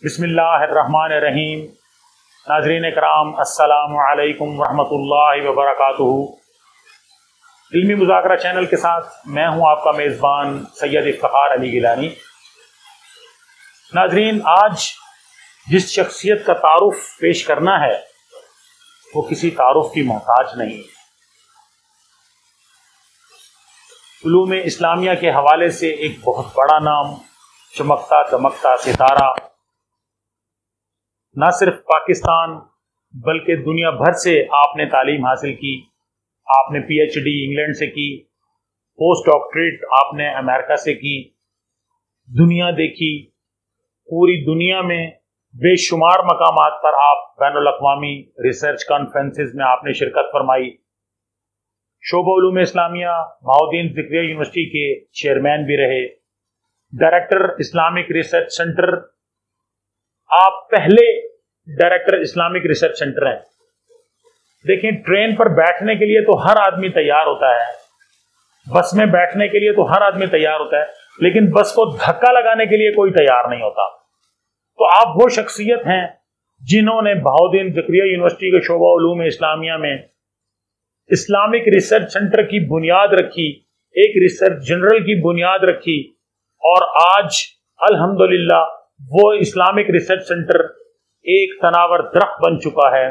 बिस्मिल्लाहिर्रहमानिर्रहीम। नाज़रीन कराम, अस्सलामु अलैकुम वरहमतुल्लाहि वबरकातुहू। इल्मी मुज़ाकरा चैनल के साथ मैं हूं आपका मेज़बान सैयद इफ्तिखार अली गिलानी। नाज़रीन, आज जिस शख्सियत का तारुफ पेश करना है वो किसी तारुफ की मोहताज नहीं है। उलूम इस्लामिया के हवाले से एक बहुत बड़ा नाम, चमकता दमकता सितारा, न सिर्फ पाकिस्तान बल्कि दुनिया भर से आपने तालीम हासिल की। आपने PhD इंग्लैंड से की, पोस्ट डॉक्टरेट आपने अमेरिका से की, दुनिया देखी, पूरी दुनिया में बेशुमार मकामात पर आप बैनुल अक़वामी रिसर्च कॉन्फ्रेंसेस में आपने शिरकत फरमाई। शोबा उलूम इस्लामिया महाउद्दीन ज़िक्रिया यूनिवर्सिटी के चेयरमैन भी रहे, डायरेक्टर इस्लामिक रिसर्च सेंटर, आप पहले डायरेक्टर इस्लामिक रिसर्च सेंटर हैं। देखें, ट्रेन पर बैठने के लिए तो हर आदमी तैयार होता है, बस में बैठने के लिए तो हर आदमी तैयार होता है, लेकिन बस को धक्का लगाने के लिए कोई तैयार नहीं होता। तो आप वो शख्सियत हैं जिन्होंने महाउद्दीन ज़िक्रिया यूनिवर्सिटी के शोबा उलूम इस्लामिया में इस्लामिक रिसर्च सेंटर की बुनियाद रखी, एक रिसर्च जनरल की बुनियाद रखी, और आज अल्हम्दुलिल्लाह वो इस्लामिक रिसर्च सेंटर एक तनावर दरख्त बन चुका है।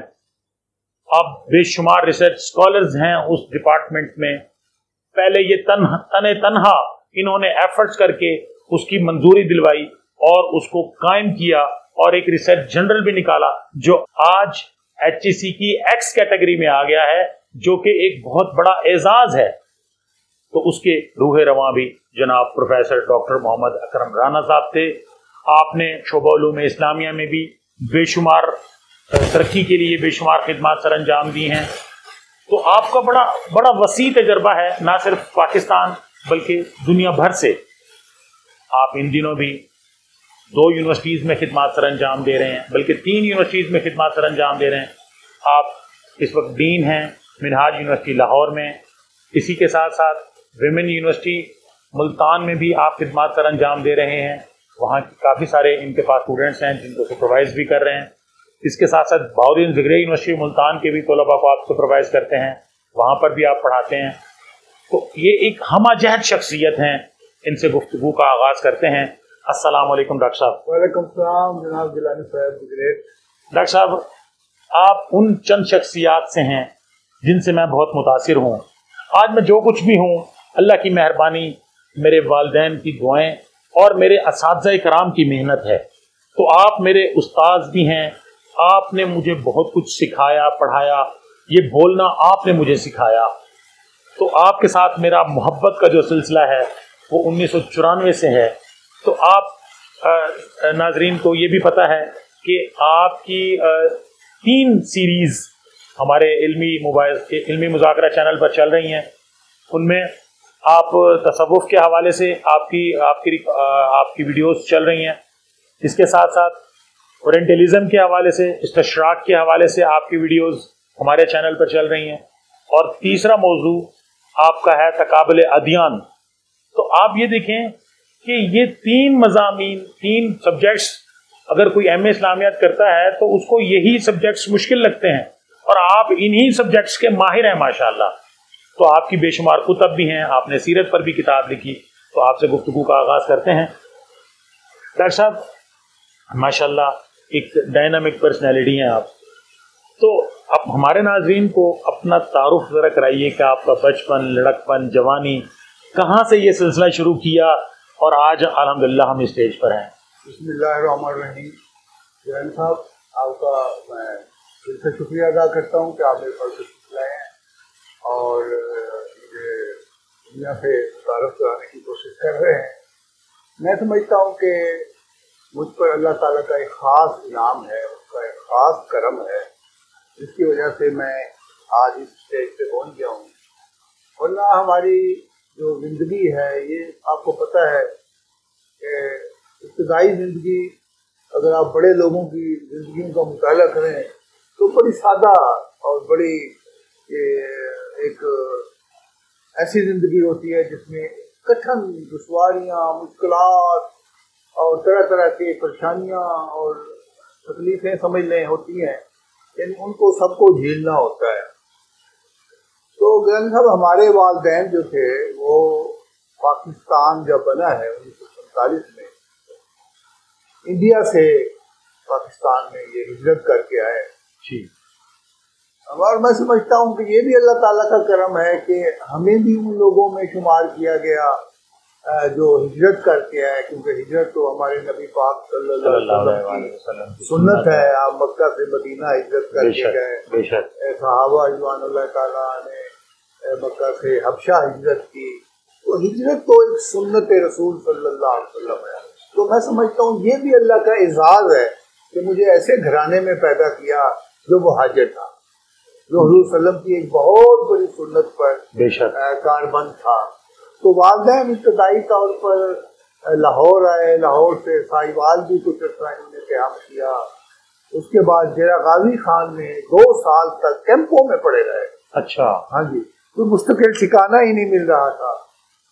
अब बेशुमार रिसर्च स्कॉलर्स हैं उस डिपार्टमेंट में। पहले ये तन्हा इन्होंने एफर्ट्स करके उसकी मंजूरी दिलवाई और उसको कायम किया और एक रिसर्च जनरल भी निकाला जो आज HEC की X कैटेगरी में आ गया है, जो कि एक बहुत बड़ा एजाज है। तो उसके रूहे रवां भी जनाब प्रोफेसर डॉक्टर मोहम्मद अकरम राना साहब थे। आपने शोबा उलूम इस्लामिया में भी बेशुमार तरक्की के लिए बेशुमार खिदमत सर अंजाम दी हैं। तो आपका बड़ा वसी तजर्बा है, ना सिर्फ पाकिस्तान बल्कि दुनिया भर से। आप इन दिनों भी 2 यूनिवर्सिटीज़ में खिदमत सर अंजाम दे रहे हैं, बल्कि 3 यूनिवर्सिटीज़ में खिदमत सर अंजाम दे रहे हैं। आप इस वक्त डीन हैं मिनहाज यूनिवर्सिटी लाहौर में। इसी के साथ साथ विमेन यूनिवर्सिटी मुल्तान में भी आप खिदमत सर अंजाम दे रहे हैं। वहाँ काफ़ी सारे इनके पास स्टूडेंट्स हैं जिनको सुपरवाइज भी कर रहे हैं। इसके साथ साथ महाउद्दीन ज़िक्रिया यूनिवर्सिटी मुल्तान के भी तलबा को आप सुपरवाइज करते हैं, वहाँ पर भी आप पढ़ाते हैं। तो ये एक हमाजहत शख्सियत हैं, इनसे गुफ्तगू का आगाज़ करते हैं। अस्सलाम वालेकुम डॉक्टर साहब। वालेकुम सलाम जनाब गिलानी साहब। डॉक्टर साहब, आप उन चंद शख्सियात से हैं जिनसे मैं बहुत मुतासिर हूँ। आज मैं जो कुछ भी हूँ, अल्लाह की मेहरबानी, मेरे वालिदैन की दुआएं और मेरे असातिज़ा कराम की मेहनत है। तो आप मेरे उस्ताद भी हैं, आपने मुझे बहुत कुछ सिखाया, पढ़ाया, ये बोलना आपने मुझे सिखाया। तो आपके साथ मेरा मोहब्बत का जो सिलसिला है वो 1994 से है। तो आप नाजरीन को ये भी पता है कि आपकी 3 सीरीज़ हमारे इल्मी मुज़ाकरा चैनल पर चल रही हैं। उनमें आप तसव्वुफ़ के हवाले से आपकी वीडियोस चल रही हैं। इसके साथ साथ ओरिएंटलिज्म के हवाले से, इस्तिशराक के हवाले से आपकी वीडियोस हमारे चैनल पर चल रही हैं। और तीसरा मौजू आपका है तकाबुल अदियान। तो आप ये देखें कि ये 3 मज़ामीन, 3 सब्जेक्ट्स, अगर कोई MA इस्लामियात करता है तो उसको यही सब्जेक्ट्स मुश्किल लगते हैं, और आप इन्हीं सब्जेक्ट्स के माहिर हैं माशाल्लाह। तो आपकी बेशुमार कुतब भी हैं, आपने सीरत पर भी किताब लिखी। तो आपसे गुफ्तगू का आगाज़ करते हैं। डॉक्टर साहब, माशाल्लाह एक डायनामिक पर्सनैलिटी हैं आप। तो आप हमारे नाजरीन को अपना तारुफ ज़रा कराइए कि आपका बचपन, लड़कपन, जवानी, कहाँ से ये सिलसिला शुरू किया और आज अल्हम्दुलिल्लाह हम स्टेज पर हैं। बिस्मिल्लाहिर्रहमानिर्रहीम। जैन साहब, आपका मैं दिल से शुक्रिया अदा करता हूँ कि आप मेरे पास लाए हैं और मुझे दुनिया से तारुफ कराने की कोशिश कर रहे हैं। मैं समझता हूँ कि मुझ पर अल्लाह ताला का एक ख़ास इनाम है, उसका एक ख़ास करम है, जिसकी वजह से मैं आज इस स्टेज पे पहुँच गया हूँ। वरना हमारी जो ज़िंदगी है, ये आपको पता है कि इब्तिदाई ज़िंदगी, अगर आप बड़े लोगों की ज़िंदगी का मुताला करें तो बड़ी सादा और बड़ी एक ऐसी ज़िंदगी होती है जिसमें कठिन दुश्वारियाँ, मुश्किलात और तरह तरह की परेशानियां और तकलीफें समझ लें होती हैं, लेकिन उनको सबको झेलना होता है। तो ग्रंथ साहब हमारे वालिदैन जो थे वो पाकिस्तान जब बना है 1947 में, इंडिया से पाकिस्तान में ये हिजरत करके आए। और मैं समझता हूँ कि ये भी अल्लाह ताला का करम है कि हमें भी उन लोगों में शुमार किया गया जो हिजरत करके आए, क्योंकि हिजरत तो हमारे नबी पाक सल्लल्लाहु अलैहि वसल्लम की सुन्नत है। आप मक्का से मदीना हिजरत करके गए, सहाबा रिज़वानुल्लाह ताला ने मक्का से हबशा हिजरत की, तो हिजरत तो एक सुन्नत रसूल सल्लल्लाहु अलैहि वसल्लम है। तो मैं समझता हूँ ये भी अल्लाह का एजाज़ है कि मुझे ऐसे घराने में पैदा किया जो मुहाजिर था, जो हुज़ूर सल्लम की एक बहुत बड़ी सुन्नत पर कारबंद था। तो वालिदैन इब्तदाई तौर पर लाहौर आए, लाहौर से साहिवाल भी कुछ अर्सा इन्होंने क़याम किया। उसके बाद डेरा गाजी खान में 2 साल तक कैंपों में पड़े रहे। अच्छा, हाँ जी, तो मुस्तकिल ठिकाना ही नहीं मिल रहा था।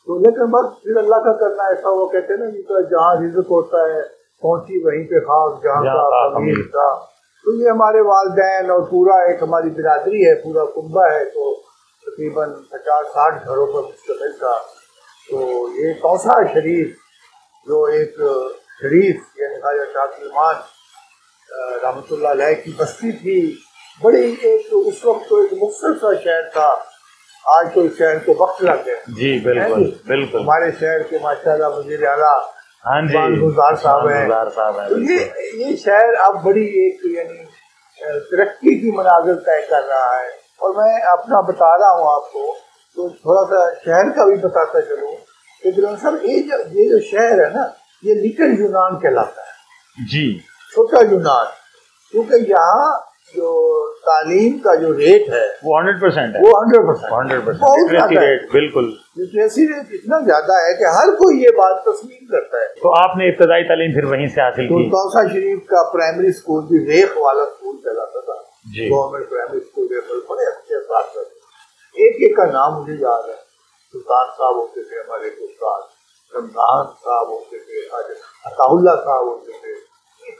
तो लेकिन बस फिर अल्लाह का करना ऐसा, वो कहते हैं ना कि जहाँ रिज़्क़ होता है पहुंची वहीं पे खाक जहाँ का अमीर था। तो ये हमारे वालिदैन और पूरा एक हमारी बिरादरी है, पूरा कुंबा है, तो तकरीबन 50-60 घरों पर मुश्तमिल था। तो ये कौसा शरीफ जो एक शरीफ यानी ख्वाजा शाह सलमान रहमतुल्लाह अलैह की बस्ती थी, बड़ी एक उस वक्त तो एक मुख्तसर सा शहर था। आज तो इस शहर को वक्त लग गया। जी बिल्कुल बिल्कुल। हमारे शहर के माशाल्लाह वज़ीर आला हाँ जी गुलजार साहब हैं। तो ये शहर अब बड़ी एक यानी तरक्की की मनाज़िर तय कर रहा है। और मैं अपना बता रहा हूँ आपको, तो थोड़ा सा शहर का भी बताता चलूँ कि सर ये जो शहर है ना, ये लिटिल यूनान कहलाता है जी, छोटा यूनान, क्योंकि यहाँ जो तालीम का जो रेट है वो 100% है, वो 100% बहुत ज़्यादा है। बिल्कुल, लिटरेसी रेट इतना ज़्यादा है कि हर कोई ये बात तस्लीम करता है। तो आपने इब्तदाई तालीम फिर वहीं से हासिल की? कौसा शरीफ का प्राइमरी स्कूल भी रेख वाला स्कूल कहलाता था, गवर्नमेंट प्राइमरी स्कूल रेख, बड़े अच्छे असातिज़ा थे। एक का नाम मुझे याद है, सुल्तान साहब होते थे हमारे उस्ताद, रमजान साहब होते थे, अताउल्लाह साहब होते थे,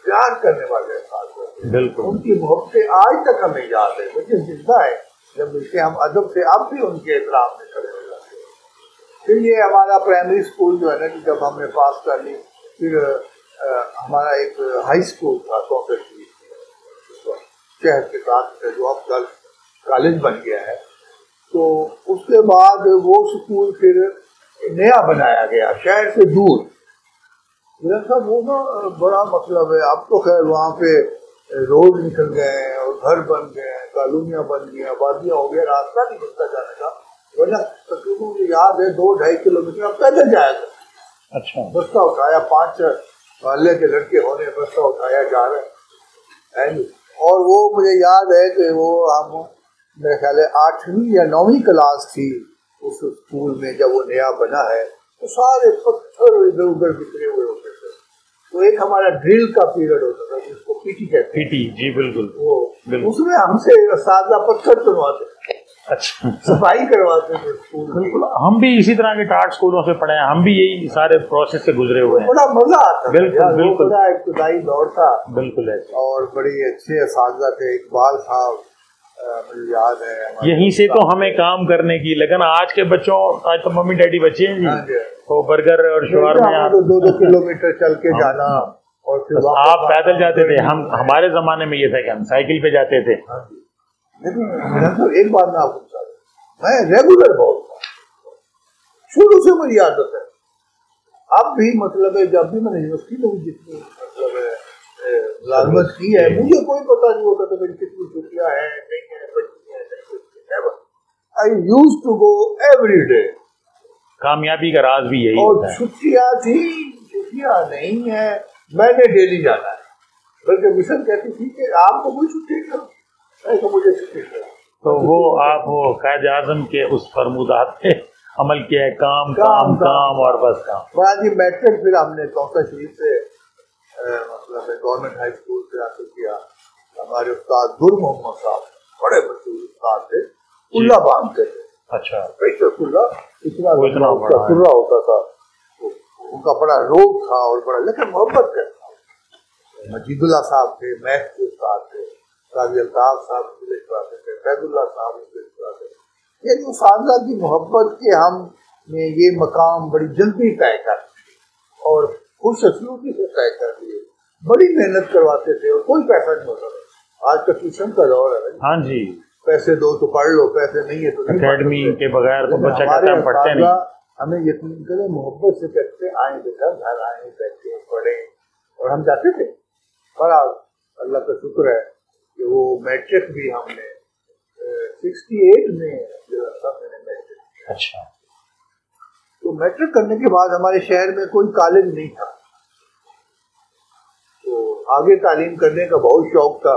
प्यार करने वाले असातिज़ा। बिल्कुल, उनकी मोहब्बतें आज तक हमें याद है, लेकिन जिंदा है। जब मिलते हम अदब से अब भी उनके एहतराम में खड़े हो जाते हैं। फिर ये हमारा प्राइमरी स्कूल जो है ना, कि जब हमने पास कर ली, फिर हमारा एक हाई स्कूल था कॉन्फ्रेंस शहर के साथ, जो अब कल कॉलेज बन गया है। तो उसके बाद वो स्कूल फिर नया बनाया गया शहर से दूर। साहब वो ना बड़ा मतलब है, अब तो खैर वहाँ पे रोड निकल गए और घर बन गए, कॉलोनियाँ बन गई, आबादियाँ हो गया, रास्ता नहीं मिलता जाने का। वरना तकरीबन मुझे याद है 2-2.5 किलोमीटर आप पैदल जाया था। अच्छा, बस्ता उठाया, 5 मोहल्ले के लड़के होने, बस्ता उठाया जा रहे हैं। और वो मुझे याद है कि वो हम मेरे ख्याल है 8वीं या 9वीं क्लास थी उस स्कूल में, जब वो नया बना है, तो सारे पत्थर इधर उधर बिखरे हुए होते थे। तो एक हमारा ड्रिल का पीरियड होता था जिसको पीटी कहते हैं। पीटी, जी बिल्कुल। वो उसमें हमसे सादा पत्थर चुनवाते, अच्छा, सफाई करवाते थे स्कूल। बिल्कुल, हम भी इसी तरह के टाट स्कूलों से पढ़े हैं, हम भी यही सारे प्रोसेस से गुजरे हुए हैं। बड़ा मजा आता, बिल्कुल बिल्कुल, बड़ा इब्तदाई दौर था, बिल्कुल है। और बड़े अच्छे असातिज़ा थे, इकबाल साहब मुझे याद है। यहीं से तो हमें काम करने की, लेकिन आज के बच्चों, आज तो मम्मी डैडी बच्चे हैं जी, तो बर्गर और शवारमा में 2-2 किलोमीटर चल के जाना, और फिर आप पैदल जाते थे। हम हमारे जमाने में ये था कि हम साइकिल पे जाते थे। लेकिन एक बात मैं आपको बता दूं, मैं रेगुलर बहुत था, शुरू से मेरी आदत है। अब भी मतलब है, जब भी मैंने यूनिवर्सिटी में जितनी मतलब है मुलाजमत की है, मुझे कोई पता नहीं होता था मेरी कितनी छुट्टियां हैं, नहीं है, बच्ची है, नहीं। I use to go every day. कामयाबी का राज भी यही और छुट्टियां थी, छुट्टियां नहीं है, मैंने डेली जाना है। बल्कि मिशन कहती थी कि आपको कोई छुट्टी करो, तो मुझे छुट्टी करो। तो वो आप वो कायद आज़म के उस फरमूदात पे अमल किया है, काम काम काम और बस काम। जी मैट्रिक फिर हमने कौसा शरीफ से मतलब गवर्नमेंट हाई स्कूल से हासिल किया। हमारे उस्ताद गुर मोहम्मद साहब बड़े मशहूर उस्ताद थे, कुल्ला बांधते थे। अच्छा, कैसे कुल्ला, इतना कुर्रा होता था, उनका बड़ा रोब था और बड़ा, लेकिन मोहब्बत करता। मजीदुल्लाह साहब थे, मैथ के उस्ताद थे, काजी अल्ताफ साहब इंग्लिश पढ़ाते थे, फैजुल्लाह साहब इंग्लिश पढ़ाते थे। यानी उस आज़ा की मोहब्बत के हमने ये मकाम बड़ी जल्दी तय कर और खुश असलूकी से तय कर दिए। बड़ी मेहनत करवाते थे और कोई पैसा नहीं होता था। आज का ट्यूशन का दौर है। हाँ जी, पैसे दो तो पढ़ लो, पैसे नहीं है तो अकेडमी के बगैर तो बच्चा कहता है पढ़ते नहीं। हमें यकीन करें, मोहब्बत से कहते आए बेटा, घर आए, बैठे पढ़े, और हम जाते थे। बड़ा अल्लाह का शुक्र है कि वो मैट्रिक भी हमने 68 में मैंने मैट्रिक। अच्छा। तो मैट्रिक करने के बाद हमारे शहर में कोई कॉलेज नहीं था, तो आगे तालीम करने का बहुत शौक था।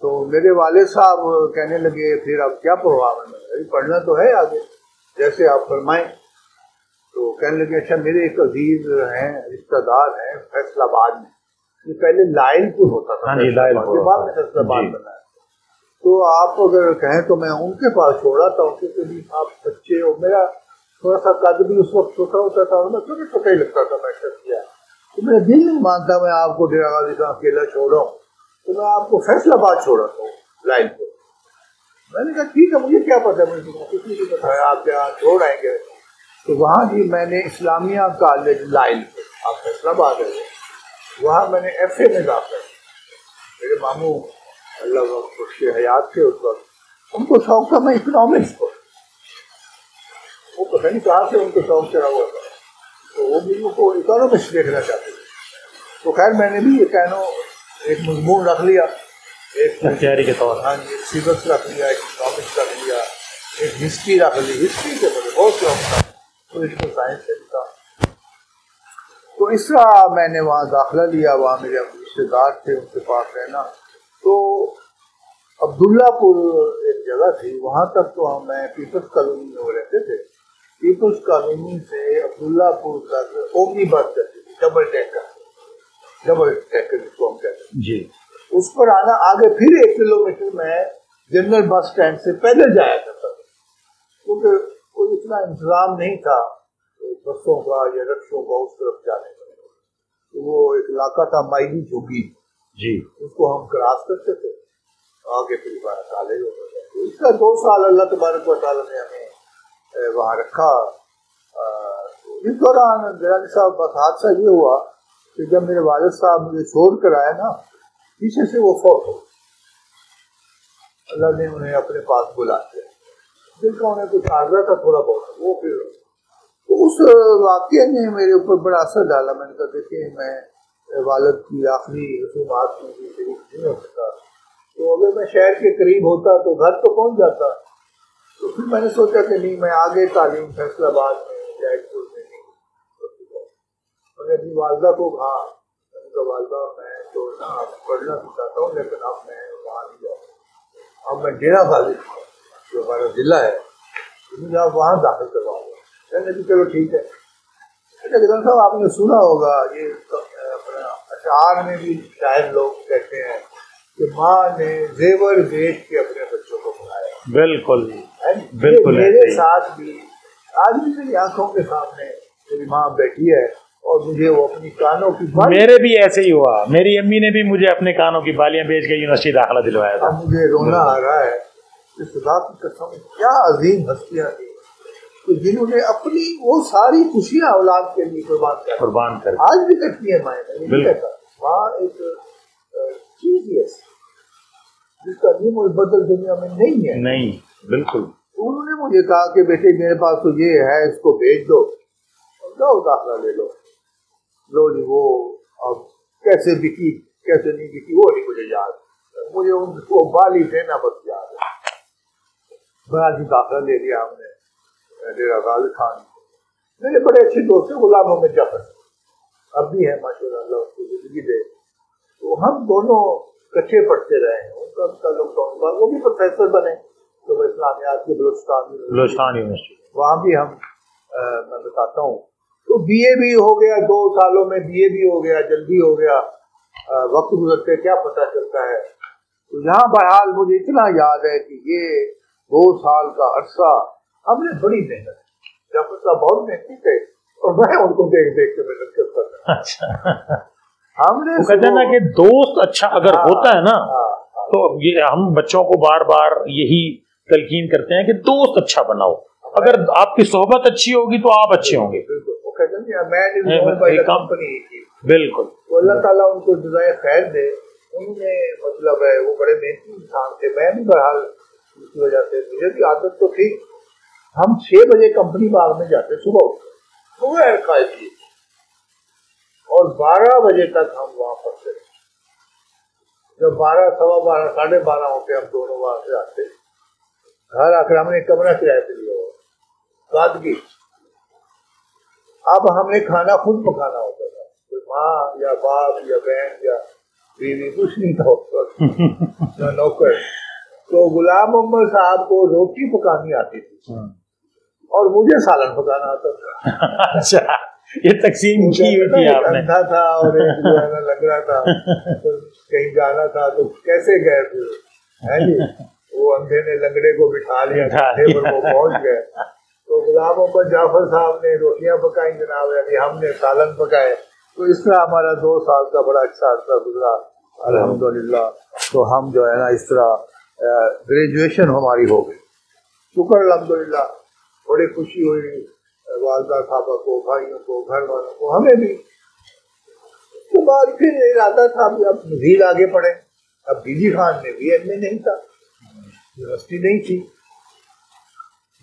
तो मेरे वाले साहब कहने लगे फिर अब क्या प्रोग्राम है, पढ़ना तो है आगे, जैसे आप फरमाएं। तो कहने लगे अच्छा मेरे एक अजीज हैं, रिश्तेदार हैं फैसलाबाद में, ये पहले लाइलपुर होता था, के बाद में फैसलाबाद बना है, तो आप अगर कहें तो मैं उनके पास छोड़ा था। क्योंकि आप बच्चे हो, मेरा थोड़ा सा कद भी उस वक्त छोटा होता था और मैं छोटे छोटा ही लगता था। मैं किया तो मेरा दिल नहीं मानता मैं आपको डेरा गाजी का अकेला छोड़ा, तो मैं आपको फैसलाबाद छोड़ा था लाइलपुर। मैंने कहा ठीक है, मुझे क्या पता, मुझे किसी ने बताया आप यहाँ छोड़ आएंगे। तो वहाँ भी मैंने इस्लामिया कॉलेज लाइलपुर, आप फैसलाबाद है, वहाँ मैंने FA में दाखिल। मेरे मामू अल्लाह खुशी हयात थे उस वक्त, उनको शौक था मैं इकोनॉमिक्स को, वो पता नहीं कहाँ से उनको शौक चढ़ा हुआ था, तो वो भी उनको इकोनॉमिक्स देखना चाहते थे। तो खैर मैंने भी ये कहनो एक मजमून रख लिया, एक तैयारी के तौर। हाँ जी, सिविक्स रख लिया, एक इकोनॉमिक्स रख लिया, एक हिस्ट्री रख ली। हिस्ट्री से मुझे बहुत शौक था, पोलिटिकल साइंस से भी था। तो इस तरह मैंने वहाँ दाखिला लिया। वहाँ मेरे रिश्तेदार थे, उनके पास रहना। तो अब्दुल्लापुर एक जगह थी, वहाँ तक तो मैं पीपल्स कॉलोनी में वो रहते थे। पीपल्स कॉलोनी से अब्दुल्लापुर तक ओमनी बस चलती थी, डबल टैकर जिसको हम कहते हैं जी। उस पर आना, आगे फिर 1 किलोमीटर में जनरल बस स्टैंड से पैदल जाया करता था, क्योंकि कोई इतना इंतजाम नहीं था बसों का या रक्षों का उस तरफ जाने का। तो वो एक इलाका था माइली झुग्गी जी, उसको हम क्रॉस करते थे, आगे फिर हमारा कॉलेज होता था। तो इसका 2 साल अल्लाह तबारक व तआला ने हमें वहाँ रखा। इस दौरान दरानी साहब बस हादसा ये हुआ कि जब मेरे वालिद साहब मुझे छोड़ कर आए ना, पीछे से वो फौत हो, अल्लाह ने उन्हें अपने पास बुला लिया। दिल का उन्हें कुछ आर्जा था थोड़ा बहुत, वो फिर तो उस वाक़ये ने मेरे ऊपर बड़ा असर डाला। मैंने कहा देखिए मैं वालिद की आखिरी रसूमात में भी शरीक नहीं हो सकता, तो अगर मैं शहर के करीब होता तो घर तो पहुँच जाता। तो फिर मैंने सोचा कि नहीं, मैं आगे तालीम फैसलाबाद में जैतपुर में नहीं। मैंने अपनी वालदा को कहा, मैंने कहा वालदा मैं तो ना पढ़ना भी चाहता हूँ, लेकिन अब मैं वहाँ नहीं जाऊँ, अब मैं डेरा गाजी जो हमारा जिला है मुझे आप वहाँ दाखिल करवाऊँगा। कहने की चलो ठीक है। जगन साहब आपने सुना होगा ये अपना अशार में भी शायद लोग कहते हैं कि माँ ने जेवर बेच के अपने बच्चों को पढ़ाया। बिल्कुल बिल्कुल। मेरे साथ भी आज भी मेरी आंखों के सामने मेरी माँ बैठी है और मुझे वो अपनी कानों की मेरे भी ऐसे ही हुआ। मेरी अम्मी ने भी मुझे अपने कानों की बालियां बेच के यूनिवर्सिटी दाखिला दिलवाया था। मुझे रोना आ रहा है कि खुदा की कसम क्या अजीम हस्तियां थी तो जिन्होंने अपनी वो सारी खुशियां औलाद के लिए कुर्बान कर आज भी करती है माएँ। माँ एक चीज है जिसका नियम बदल दुनिया में नहीं है। नहीं, बिल्कुल। उन्होंने मुझे कहा कि बेटे मेरे पास तो ये है, इसको भेज दो, जाओ दाखिला ले लो। लो जी, वो अब कैसे बिकी कैसे नहीं बिकी वो नहीं मुझे याद, मुझे उनको बाली देना बस याद है। बड़ा जी दाखिला ले लिया हमने डेरा गाजी खान। मेरे बड़े अच्छे दोस्त थे गुलाम मोहम्मद जाफर, अब भी है माशाल्लाह, उसको जिंदगी दे। तो हम दोनों इकट्ठे पढ़ते रहे हैं। उनका लॉकडाउन वो भी प्रोफेसर बने तो इस्लामियात के बलूचिस्तान यूनिवर्सिटी, वहाँ भी हम मैं बताता हूँ। तो BA भी हो गया 2 सालों में, BA भी हो गया, जल्दी हो गया। वक्त गुजरते क्या पता चलता है। तो यहाँ बहरहाल मुझे इतना याद है कि ये 2 साल का अरसा हमने बड़ी मेहनत, जाफर साहब बहुत मेहनती थे और मैं उनको देख देख के मेहनत करता था। अच्छा। हमने वो कहते हैं ना कि दोस्त अच्छा अगर होता है ना, हाँ, तो ये हम बच्चों को बार बार यही तलकीन करते हैं कि दोस्त अच्छा बनाओ, अगर आपकी सोहबत अच्छी होगी तो आप अच्छे होंगे। बिल्कुल, वो कहते हैं मैन कंपनी की। बिल्कुल, तो अल्लाह ताला उनको जज़ाए खैर दे। उन्होंने मतलब है वो बड़े मेहनती इंसान थे। मैं भी बहरहाल इसकी वजह से मुझे भी आदत तो थी। हम 6 बजे कंपनी बाग में जाते सुबह कायदी, और 12 बजे तक हम वहां पहुंचते। जब 12, सवा 12, 12:30 होते हम दोनों वहां से आते। घर आकर हमने एक कमरा किराए पे लिया हुआ, सादगी। अब हमने खाना खुद पकाना होता था, कोई माँ या बाप या बहन या बीवी कुछ नहीं था उस वक्त, या नौकर। तो गुलाम मोहम्मद साहब को रोटी पकानी आती थी और मुझे सालन पकाना आता था। अच्छा, ये तकसीम की हुई थी आपने। अंधा था और एक जो है ना लग रहा था, तो कहीं जाना था तो कैसे गए फिर, है जी। वो अंधे ने लंगड़े को बिठा लिया, पर वो पहुंच गए। तो गुलाम मोहम्मद जाफर साहब ने रोटियां पकाई जनाब, यानी हमने सालन पकाए। तो इस तरह हमारा 2 साल का बड़ा अच्छा अर्सा गुजरा अल्हम्दुलिल्लाह। तो हम जो है ना इस तरह ग्रेजुएशन हमारी हो गई, शुक्र अल्हम्दुलिल्लाह। बड़ी खुशी हुई वालदा साहबा को, भाइयों को, घर वालों को, हमें भी। तो बाद फिर इरादा था अब मजीद आगे पढ़े। अब बीजी खान में भी एमए नहीं था, यूनिवर्सिटी नहीं थी,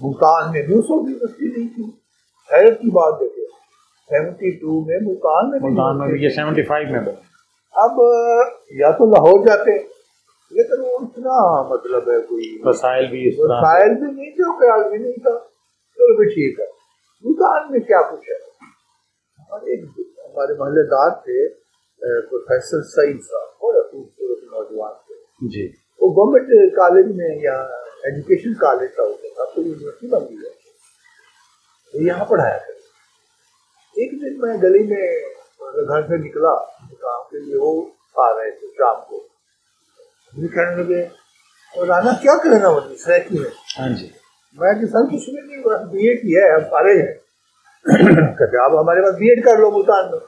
मुल्तान में भी उस वक्त यूनिवर्सिटी नहीं थी। हैरत की बात देखिए, 72 में मुल्तान में भी 75 में अब या तो लाहौर जाते, लेकिन वो इतना मतलब है कोई वसाइल भी नहीं थे, ख्याल भी नहीं था। चलो भी ठीक है, मुल्तान में क्या कुछ है। हमारे मोहल्लेदार थे प्रोफेसर सईद साहब, बड़े खूबसूरत नौजवान थे जी। वो गवर्नमेंट कॉलेज में या एजुकेशन कॉलेज था होता था, तो यूनिवर्सिटी बन गई है, तो यहाँ पढ़ाया था। एक दिन मैं गली में घर से निकला काम के लिए, वो आ रहे थे शाम को, कहने लगे राना क्या करना वो सैकी में। हाँ जी। मैं कि सर कुछ भी नहीं, बस बीए किया है, हम सारे हैं। कहते आप हमारे पास बीएड कर लो मुल्तान में।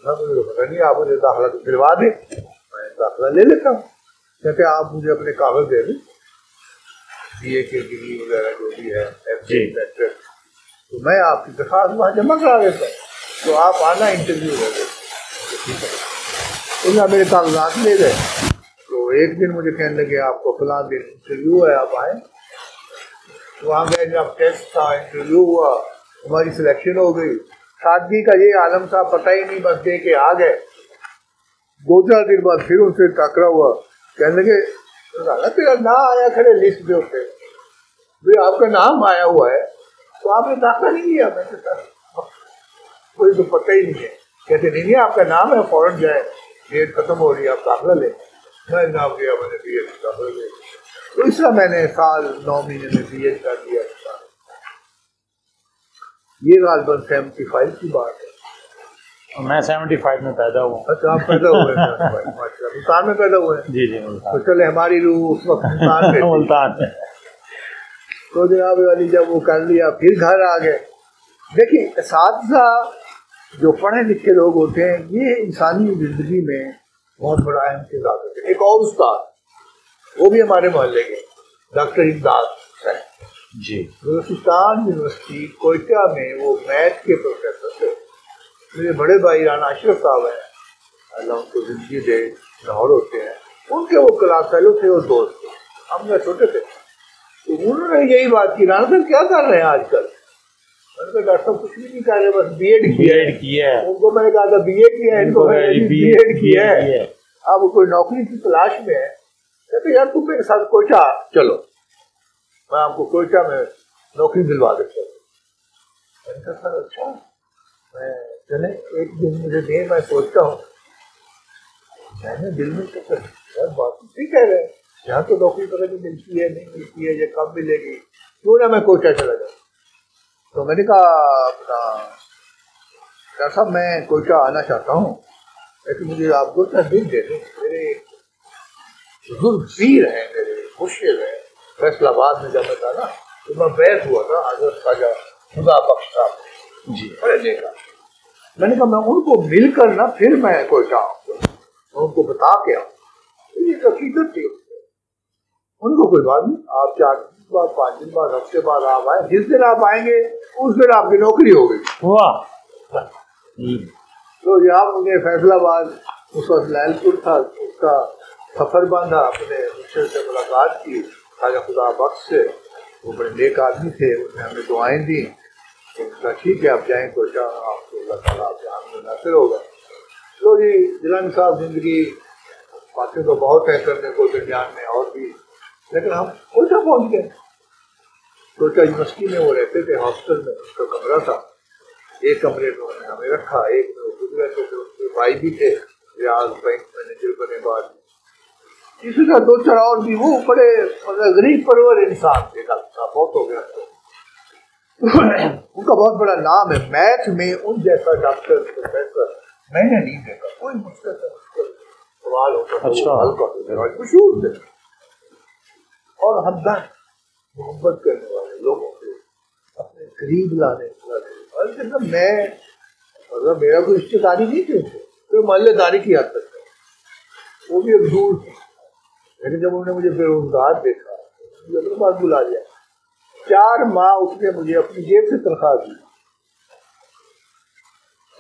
पता नहीं, आप मुझे दाखिला तो दिलवा दें, मैं दाखिला ले लेता हूँ। कहते आप मुझे अपने कागज दे दें, बीए की डिग्री वगैरह जो भी है, FA, तो मैं आपकी दरखास्त वहाँ जमा करा देता हूँ, तो आप आना इंटरव्यू ले लें। ठीक है, तो मेरे कागजात ले गए। तो एक दिन मुझे कहने लगे आपको फलां दिन इंटरव्यू है, आप आए। तो वहाँ गए, जब टेस्ट था, इंटरव्यू हुआ, हमारी सिलेक्शन हो गई। सादगी का ये आलम था, पता ही नहीं, बस दे के आ गए। 2-4 दिन बाद फिर उनसे टकरा हुआ, कहने लगे तेरा नाम आया खड़े लिस्ट पे होते, भाई आपका नाम आया हुआ है तो आपने दाखिला नहीं लिया। मैं कोई तो पता ही नहीं है। कहते नहीं आपका नाम है, फौरन जाए, डेट खत्म हो रही है, आप दाखिला ले। मैं नाम गया, मैंने बीएड दाखिला ले। तो इस तरह मैंने साल 9 महीने में बीएड कर दिया। ये गालबन 75 की बात है। मैं 75 में पैदा हुआ। अच्छा, आप पैदा हुए मुल्तान में पैदा हुए? जी जी। तो चले हमारी रूह उस वक्त मुल्तान में मुल्तान में। तो जनाब वाली जब वो कर लिया, फिर घर आ गए। देखिए, असातिज़ा जो पढ़े लिखे लोग होते हैं, ये इंसानी जिंदगी में बहुत बड़ा अहम किरदार होते हैं। एक और उस्ताद, वो भी हमारे मोहल्ले के, डॉक्टर इमदाद है जी, बलूचिस्तान यूनिवर्सिटी कोयटा में वो मैथ के प्रोफेसर थे। मेरे बड़े भाई राना अशरफ साहब हैं, अल्लाह उनको जिंदगी दे, लाहौर होते हैं, उनके वो क्लास फेलो थे और दोस्त थे। हम लोग छोटे थे, तो उन्होंने यही बात की, राना साहब क्या कर रहे हैं आजकल? मैंने कहा डॉक्टर साहब कुछ भी नहीं कर रहे, बस बीएड किया है। उनको मैंने कहा था बीए किया है, इनको बीएड किया है। अब कोई नौकरी की तलाश में है। कहते यार तुम मेरे साथ कोयटा चलो, मैं आपको कोयटा में नौकरी दिलवा देता हूँ। मैंने कहा सर अच्छा, मैं चले एक दिन मुझे दे, मैं सोचता हूँ। मैंने दिल में सोचा यार बात ठीक कह रहे हैं, यहाँ तो नौकरी पता नहीं मिलती है, नहीं मिलती है, या कब मिलेगी, क्यों ना मैं कोयटा चला जाऊँ। तो मैंने कहा अपना डॉक्टर साहब मैं कोयटा आना चाहता हूँ, लेकिन मुझे आप 2-4 दिन दे दें। मेरे बुजुर्ग पीर हैं, मेरे मुर्शिद हैं, फैसलाबाद में जब मैं था ना, तो मैं बैठ हुआ था हज़रत ख्वाजा खुदा बख्श साहब, जी। बड़े नेक आदमी। मैंने कहा मैं उनको मिलकर ना फिर मैं कोयटा आऊंगा, मैं उनको बता के आऊँ। ये हकीकत थी। उनको कोई बात नहीं, आप 4 दिन बाद, 5 दिन बाद, हफ्ते बाद आप आए, जिस दिन आप आएंगे उस दिन आपकी नौकरी हो गई। वाह। तो यहाँ मुझे फैसलाबाद, उस वक्त लैलपुर था, उसका सफर बांधा, अपने मुझसे से मुलाकात की खाजा खुदा बख्श से। वो बड़े नेक आदमी थे, उन्होंने हमें दुआएं दी। उनका ठीक है आप जाएँ कोयटा, आपको अल्लाह ताला आपके आम में नासिर होगा। लो जी, जिलानी साहब जिंदगी बातें तो बहुत है करने को दरमियान में और भी, लेकिन हम कोयटा पहुंच गए। कोयटा यूनिवर्सिटी में वो रहते थे, हॉस्टल में उसका कमरा था। एक कमरे में उन्होंने हमें रखा, एक में वो खुद रहते थे, उसके भाई भी थे रियाज बैंक मैनेजर बने बाद। इसी तरह 2-4 और भी। वो बड़े मतलब गरीब परवर इंसान थे, बहुत हो गया तो। उनका बहुत बड़ा नाम है मैथ में, उन जैसा डॉक्टर प्रोफेसर मैंने नहीं देखा। कोई मुझसे सवाल होता था, अच्छा। मशहूर थे और हमदर्द मोहब्बत करने वाले लोगों को अपने करीब लाने वाले। मैं मतलब मेरा कोई रिश्तेदारी नहीं थी, तो मोहल्लेदारी की हद तक है, वो भी एक दूर थी। लेकिन जब उन्होंने मुझे बेरोजगार देखा, मुझे अपने पास बुला लिया। 4 माह उसने मुझे अपनी जेब से तनख्वाह दी।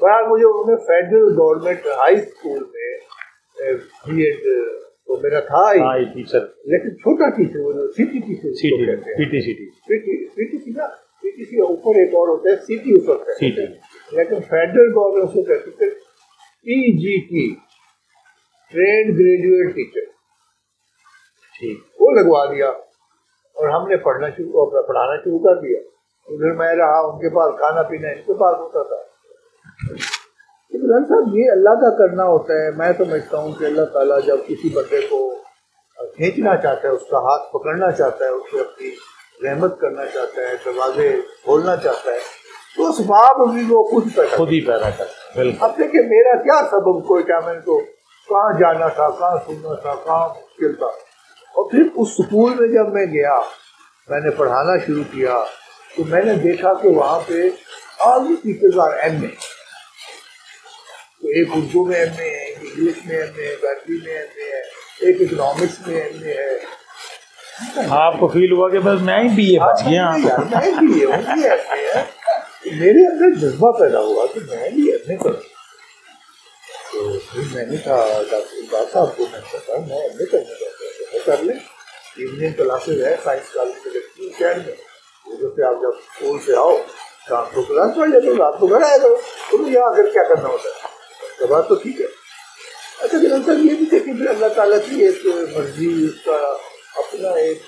बहरहाल मुझे उन्होंने फेडरल गवर्नमेंट हाई स्कूल में B.Ed तो मेरा था ही टीचर, लेकिन छोटा टीचर, वो सिटी टीचर, पीटीसी ना, पीटीसी ऊपर एक और होता है सिटी, ऊपर है, लेकिन फेडरल गवर्नमेंट उसको कहते थे PGT, ट्रेंड ग्रेजुएट टीचर। ठीक, वो लगवा दिया और हमने पढ़ाना शुरू कर दिया। उधर मैं रहा, उनके पास खाना पीना इनके पास होता था। साहब ये अल्लाह का करना होता है। मैं समझता हूँ कि अल्लाह ताला जब किसी बंदे को खींचना चाहता है, उसका हाथ पकड़ना चाहता है, उससे अपनी रहमत करना चाहता है, दरवाजे खोलना चाहता है, तो असबाब भी वो खुद ही पैदा करता है। अब देखिए मेरा क्या सबब, कोई क्या, मैंने तो कहाँ जाना था, कहाँ सुनना था, कहाँ मुश्किल था। और फिर उस स्कूल में जब मैं गया, मैंने पढ़ाना शुरू किया, तो मैंने देखा कि वहाँ पे all the teachers are MA। तो एक उर्दू में MA है, एक इंग्लिश में MA है, अरबी में MA है, एक इकोनॉमिक्स में MA है। आपको फील हुआ कि बस मैं ही BA बच गया, मैं भी है। मेरे अंदर जज्बा पैदा हुआ कि मैं भी MA करूँ। तो फिर मैंने कहा डॉक्टर इकबाल साहब को, मैंने कहा मैं MA करना चाहता हूँ, कर लें। इवनिंग क्लासेज है साइंस कॉलेज के लक्ष्मी शहर में, उधर से आप जब स्कूल से आओ शाम को क्लास पढ़ जाते हो, रात को घर आया करो। तो यहाँ आकर क्या करना होता है, तो बात तो ठीक है। अच्छा सर ये भी देखिए फिर अल्लाह ताला की एक मर्जी, उसका अपना एक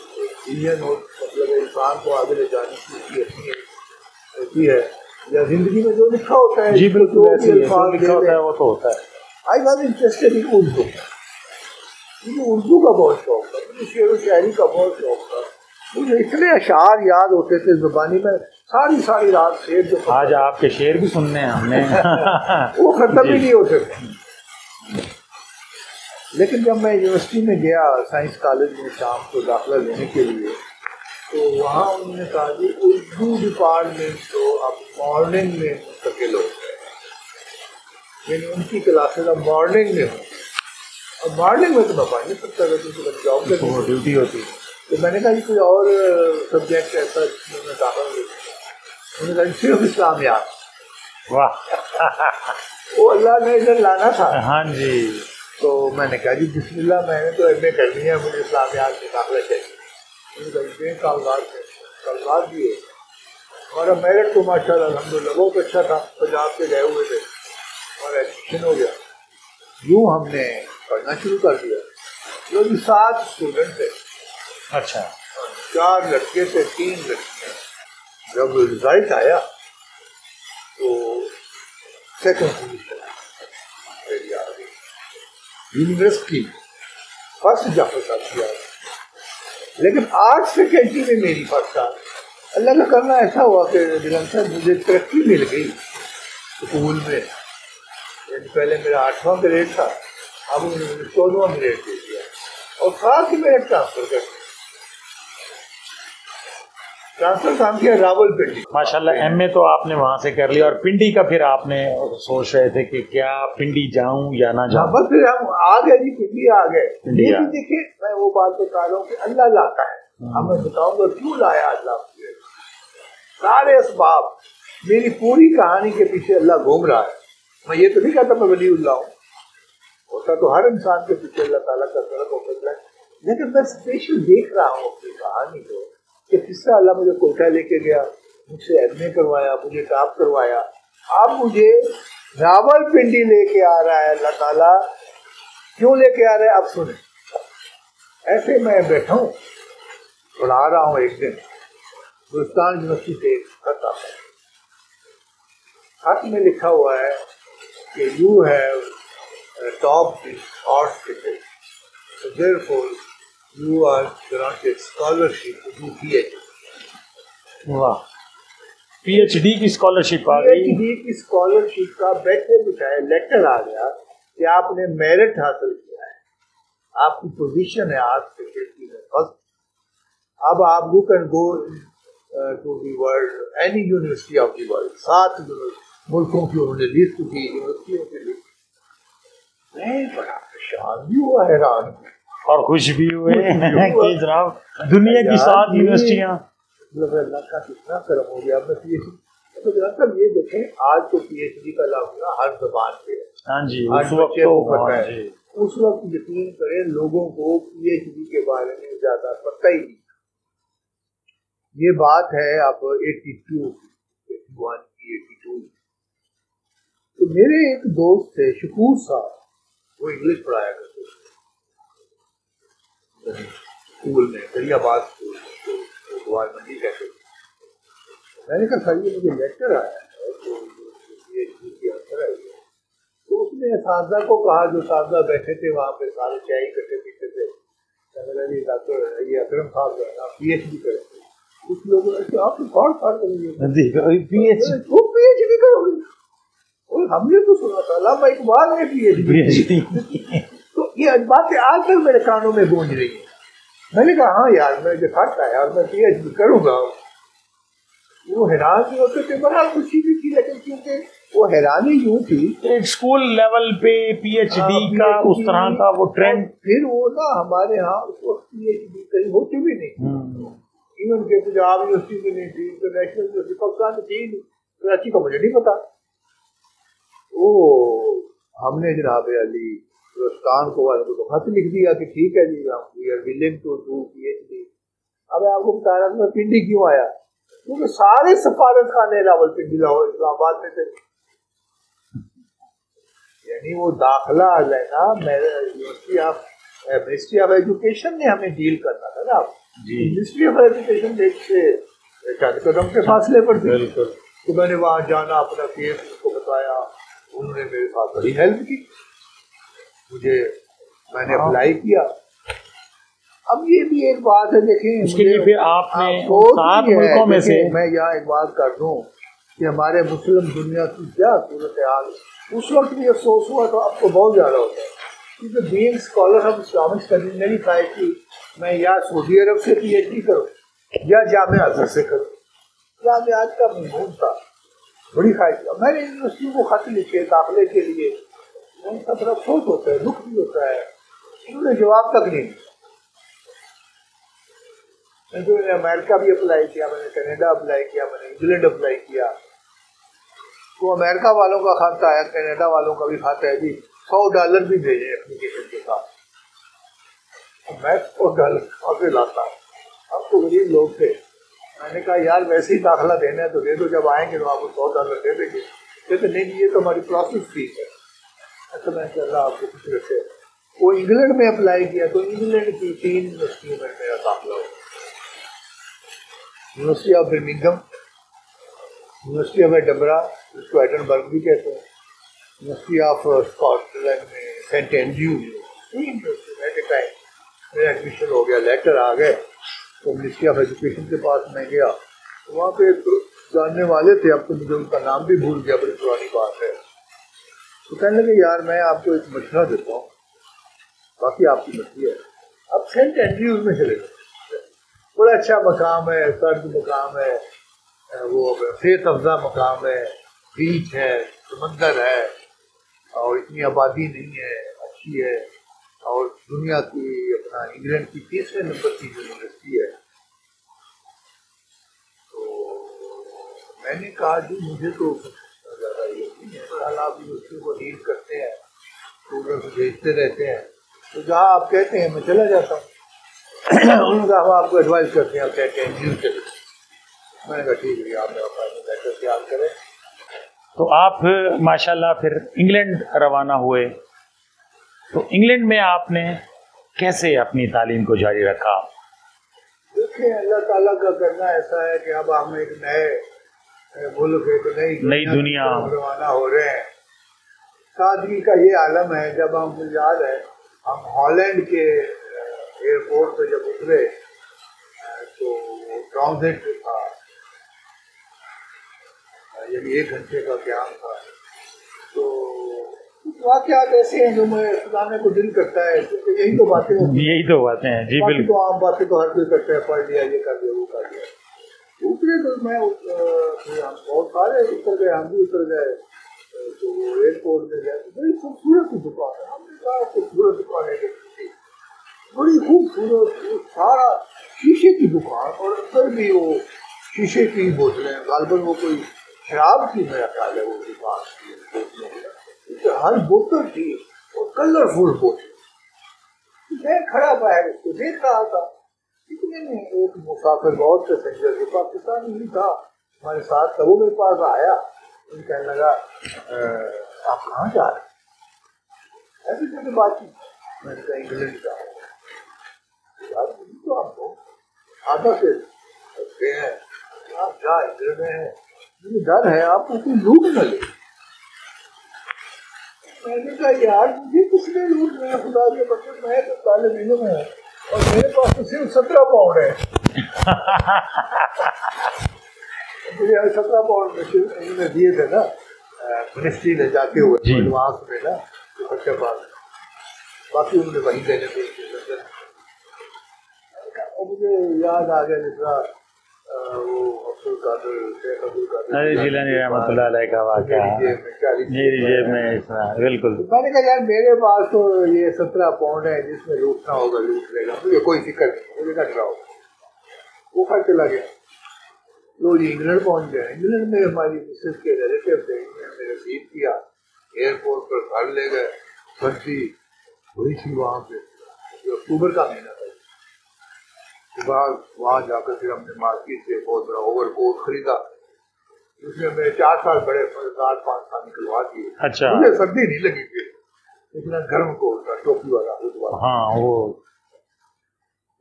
विजन हो, मतलब इंसान को आगे ले जाने की अपनी होती है, या जिंदगी में जो लिखा होता है। जी बिल्कुल, ऐसे लिखा होता है वो तो होता है। I was interested in Urdu, मुझे उर्दू का बहुत शौक था, मुझे शेर व शायरी का बहुत शौक था। मुझे इतने अशार याद होते थे ज़ुबानी में, सारी रात शेर जो आज आपके शेर भी सुनने हैं हमने वो खत्म ही नहीं होते थे। लेकिन जब मैं यूनिवर्सिटी में गया साइंस कॉलेज में शाम को दाखिला लेने के लिए, तो वहाँ उन्होंने कहा कि उर्दू डिपार्टमेंट तो अब मॉर्निंग में मुंतकिल हो गए, यानी उनकी क्लासेज अब मॉर्निंग में हो। और मॉर्निंग में तो मैं पढ़ नहीं सकता था क्योंकि जॉब में ड्यूटी होती। तो मैंने कहा कि कोई और सब्जेक्ट ऐसा जिसमें मैं दाखिला ले सकता। उन्होंने कहा सिर्फ इस्लाम याद। वाह वो अल्लाह ने इधर लाना था। हाँ जी। तो मैंने कहा जी बिस्मिल्लाह, मैंने तो MA करनी है, मुझे इस्लाम याद में दाखिला चाहिए। उन्होंने कहा कागजात दिए, हमारा मेरिट तो माशाल्लाह अल्हम्दुलिल्लाह बहुत अच्छा था, पंजाब से गए हुए थे, हमारा एडमिशन हो गया। यूँ हमने पढ़ना शुरू कर दिया। जो भी 7 स्टूडेंट थे, अच्छा 4 लड़के थे 3 लड़कियाँ। जब रिजल्ट आया तो सेकंड पोजीशन मेरी आ गई, यूनिवर्सिटी फर्स्ट जाफर साहब किया, लेकिन आर्ट फैकल्टी में मेरी फर्स्ट आ। अल्लाह का करना ऐसा हुआ कि दिलन साहब मुझे तरक्की मिल गई स्कूल में। पहले मेरा 8वां ग्रेड था, अब उन्होंने 14वां ग्रेड दे दिया और साथ ही मेरा ट्रांसफर कर दिया। ट्रांसफर काम किया रावलपिंडी। माशाल्लाह, एमए तो आपने वहाँ से कर लिया, और पिंडी का फिर आपने सोच रहे थे कि क्या पिंडी जाऊं या ना जाऊं? बस फिर हम आ गए जी, पिंडी आ गए। लेकिन देखिए, मैं वो बात बता रहा हूँ कि अल्लाह लाता है। अब मैं बताऊंगा क्यों लाया अल्लाह। सारे असबाब, मेरी पूरी कहानी के पीछे अल्लाह घूम रहा है। मैं ये तो नहीं कहता मैं वलीउल्लाह हूँ, होता तो हर इंसान के पीछे अल्लाह ताला का तरफ होता है, लेकिन मैं स्पेशल देख रहा हूँ अपनी कहानी को कि किस तरह अल्लाह मुझे कोटा लेके गया, मुझसे एमए करवाया, मुझे टॉप करवाया, अब मुझे रावलपिंडी लेके आ रहा है अल्लाह ताला। क्यों लेके आ रहा है अब सुने। ऐसे मैं बैठा हूँ, पढ़ा रहा हूँ, एक दिन गुलिस्तान यूनिवर्सिटी से खत आता है। खत में लिखा हुआ है कि you have top arts ticket, so therefore you are granted scholarship to do PhD। वाह, पीएचडी की स्कॉलरशिप आ गई। पीएचडी की स्कॉलरशिप का बैठे बिठाए लेटर आ गया कि आपने मेरिट हासिल किया है, आपकी पोजीशन है आर्ट्स फैकल्टी में फर्स्ट। अब आप you can go to the world, any university of the world. 7 मुल्कों की उन्होंने लिस्ट की, यूनिवर्सिटियों की लिस्ट। मैं बड़ा परेशान भी हुआ, हैरान और खुश भी हुए कि जनाब दुनिया की 7 यूनिवर्सिटियाँ। मतलब अल्लाह का कितना करम हो गया। मैं पीएचडी तो जनाब ये देखें, आज तो पीएचडी का लफ्ज़ हर ज़बान पे है। हाँ जी, आज बच्चे को पता है। उस वक्त यकीन करें लोगों को पीएचडी के बारे में ज्यादा पता ही नहीं। ये बात है अब 82 की 82। तो मेरे एक दोस्त थे शकूर साहब, वो इंग्लिश पढ़ाया करते थे स्कूल में, दरियाबाद स्कूल, मंडी कहते थे। मैंने कहा सर ये मुझे लेक्चर आया है तो पीएचडी की आंसर आई है। तो उसने असातिज़ा को कहा, जो असातिज़ा बैठे थे वहाँ पे, सारे चाय इकट्ठे पीते थे, डॉक्टर ये अकरम साहब जो है ना पीएचडी करेंगे। कुछ लोगों ने आप कौन करोगे पीएचडी करोगे, और हमने तो सुना था अल्लामा इकबाल ने पीएचडी। तो ये बातें आज तक मेरे कानों में गूंज रही है। मैंने कहा हाँ यार, मैं जो खाता है यार, मैं पीएचडी करूंगा। वो हैरान भी होते थे, बड़ा खुशी भी थी, लेकिन क्योंकि वो हैरानी यूं थी, एक स्कूल लेवल पे पीएचडी का उस तरह का वो ट्रेंड, फिर वो ना हमारे यहाँ उस वक्त पीएचडी कहीं होती भी नहीं। इवन के पंजाब यूनिवर्सिटी में नहीं थी, इंटरनेशनल यूनिवर्सिटी पाकिस्तान में थी नहीं, कराची का मुझे नहीं पता। ओ हमने जनाब अली गुलिस्तान को वाले को खत लिख दिया कि ठीक है जी, we are willing to do PhD. अब मैं आपको बता रहा था पिंडी क्यों आया, क्योंकि सारे सफारत खाने रावलपिंडी लाहौर इस्लामाबाद में थे। यानी वो दाखिला लेना मिनिस्ट्री ऑफ एजुकेशन ने हमें डील करना था ना। मिनिस्ट्री ऑफ एजुकेशन से चंद कदम के फासले पर थी। तो मैंने वहाँ जाना, अपना केस उनको बताया, उन्होंने मेरे साथ बड़ी हेल्प की मुझे, मैंने अप्लाई किया। अब ये भी एक बात है, देखें उसके लिए फिर आपने 7 मुल्कों में से, मैं यहाँ एक बात कर दूं कि हमारे मुस्लिम दुनिया की क्या सूरत हाल, उस वक्त भी अफसोस हुआ तो अब तो बहुत ज़्यादा होता है। क्योंकि being scholar of Islamic studies मेरी ख्वाहिश थी मैं या सऊदी अरब से पीएचडी करूँ या जामिया अज़हर से करूँ। जामियात का मजमून था, बड़ी ख्वाहिश था। मैंने यूनिवर्सिटी को खत लिखे दाखिले के लिए, उनका बड़ा अफसोस होता है, दुख भी होता है, उन्होंने जवाब तक नहीं दिया। मैंने अमेरिका भी अप्लाई किया, मैंने कनाडा अप्लाई किया, मैंने इंग्लैंड अप्लाई किया। तो अमेरिका वालों का खाता आया, कनाडा वालों का भी खाता है जी, $100 भी भेजे एप्लीकेशन के साथ। मैं $100 कहाँ से लाता, अब तो गरीब लोग थे। मैंने कहा यार वैसे ही दाखिला देना है तो दे दो, जब आएंगे तो आपको $100 दे देंगे। कहते नहीं ये तो हमारी प्रोसेस फीस है। अच्छा मैं चल रहा आपको कुछ रखे। वो इंग्लैंड में अप्लाई किया तो इंग्लैंड की 3 यूनिवर्सिटियों में मेरा दाखिला हो, university of Birmingham, university of Edinburgh, जिसको एडनबर्ग भी कहते हैं, यूनिवर्सिटी ऑफ स्कॉटलैंड में Saint Andrew, at a time मेरा एडमिशन हो गया, लेटर आ गए। तो मिनिस्ट्री ऑफ एजुकेशन के पास मैं गया, तो वहाँ पे एक जानने वाले थे, अब तो मुझे उनका नाम भी भूल गया, बड़ी पुरानी बात है। तो कहने लगे यार मैं आपको एक मशवरा देता हूँ, बाकी आपकी मर्जी है। अब सेंट एंड्रयूज में चले गए, बड़ा अच्छा मकाम है, सर्द मकाम है, वो सेहत अफजा मकाम है, बीच है, समंदर है, और इतनी आबादी नहीं है, अच्छी है, और दुनिया की अपना इंग्लैंड की 3रे नंबर की यूनिवर्सिटी है। तो मैंने कहा जी मुझे तो ज़्यादा ये नहीं है, पर आप यूनिवर्सिटी को डील करते हैं, स्टूडेंट्स भेजते रहते हैं, तो जहाँ आप कहते हैं मैं चला जाता हूँ। उन्होंने कहा हम आपको एडवाइस करते हैं, आप कहते हैं न्यूज़ चले। मैंने कहा ठीक है, आप मेरा फाइनल लेटर तैयार करें। तो आप माशाल्लाह फिर इंग्लैंड रवाना हुए। तो इंग्लैंड में आपने कैसे अपनी तालीम को जारी रखा? देखिए अल्लाह ताला का करना ऐसा है कि अब हम एक नए मुल्क, एक नई दुनिया रवाना हो रहे हैं। सादगी का ये आलम है, जब हम याद है हम हॉलैंड के एयरपोर्ट पे जब उतरे तो ट्रांजिट था, ये 1 घंटे का क्याम था। तो वाक़यात ऐसे हैं जो मैं सुनाने को दिल करता है, क्योंकि यही तो बातें हैं जी बिल्कुल। तो आम बातें तो हर कोई करता है, पढ़ लिया, ये कर दिया, वो कर दिया। उतरे तो मैं हम बहुत सारे उतर गए, हम भी उतर गए। तो वो एयरपोर्ट में गए, बड़ी खूबसूरत सी दुकान है। हमने कहा खूबसूरत दुकान है, बड़ी खूबसूरत, सारा शीशे की दुकान, और अंदर भी वो शीशे की बोतलें, गालबन वो कोई शराब की मेरा ख्याल है वो दुकान, हर बोतल थी और कलरफुल बोतल। मैं खड़ा बाहर उसको देख रहा था, इतने में एक मुसाफिर, बहुत पैसेंजर जो पाकिस्तानी ही था हमारे साथ था, वो मेरे पास आया। उन्हें कहने लगा आप कहाँ जा रहे हैं? ऐसी जगह बात की। मैंने कहा इंग्लैंड जा रहा हूँ। यार तो आपको आधा से कहते हैं आप जा इंग्लैंड में है, मुझे डर है आपको कोई लूट न ले। मैंने कहा यार मुझे किसने लूट लिया, खुदा के बच्चे, मैं तो ताले महीनों में है और मेरे पास तो सिर्फ 17 पाउंड है। मुझे 17 पाउंड इन्होंने दिए थे ना मिनिस्ट्री में जाते हुए एडवांस में ना, तो बच्चे पास, बाकी उन्होंने वही देने थे। और मुझे याद आ गया जितना वो अब्दुल कादिर जिलानी रहमतुल्लाह अलैह का वाक़या मेरी जेब में, बिल्कुल। मैंने कहा यार मेरे पास तो ये 17 पाउंड है, जिसमें लूटना होगा लूट लेगा, मुझे कोई फिक्र नहीं, मुझे न डराओ। वो खा चला गया। लोग इंग्लैंड पहुंच गए। इंग्लैंड में हमारी मिसेज के रिलेटिव थे, मेरे रिसीव किया, एयरपोर्ट पर घर ले गए। सर्दी हुई थी वहाँ पे, अक्टूबर का महीना था। वहाँ जाकर फिर हमने मार्केट से बहुत बड़ा ओवरकोट खरीदा, उसमें मेरे 4 साल बड़े 4-5 साल निकलवा दिए। अच्छा। मुझे सर्दी नहीं लगी थी, इतना गर्म कोट था, टोपी वाला। हाँ वो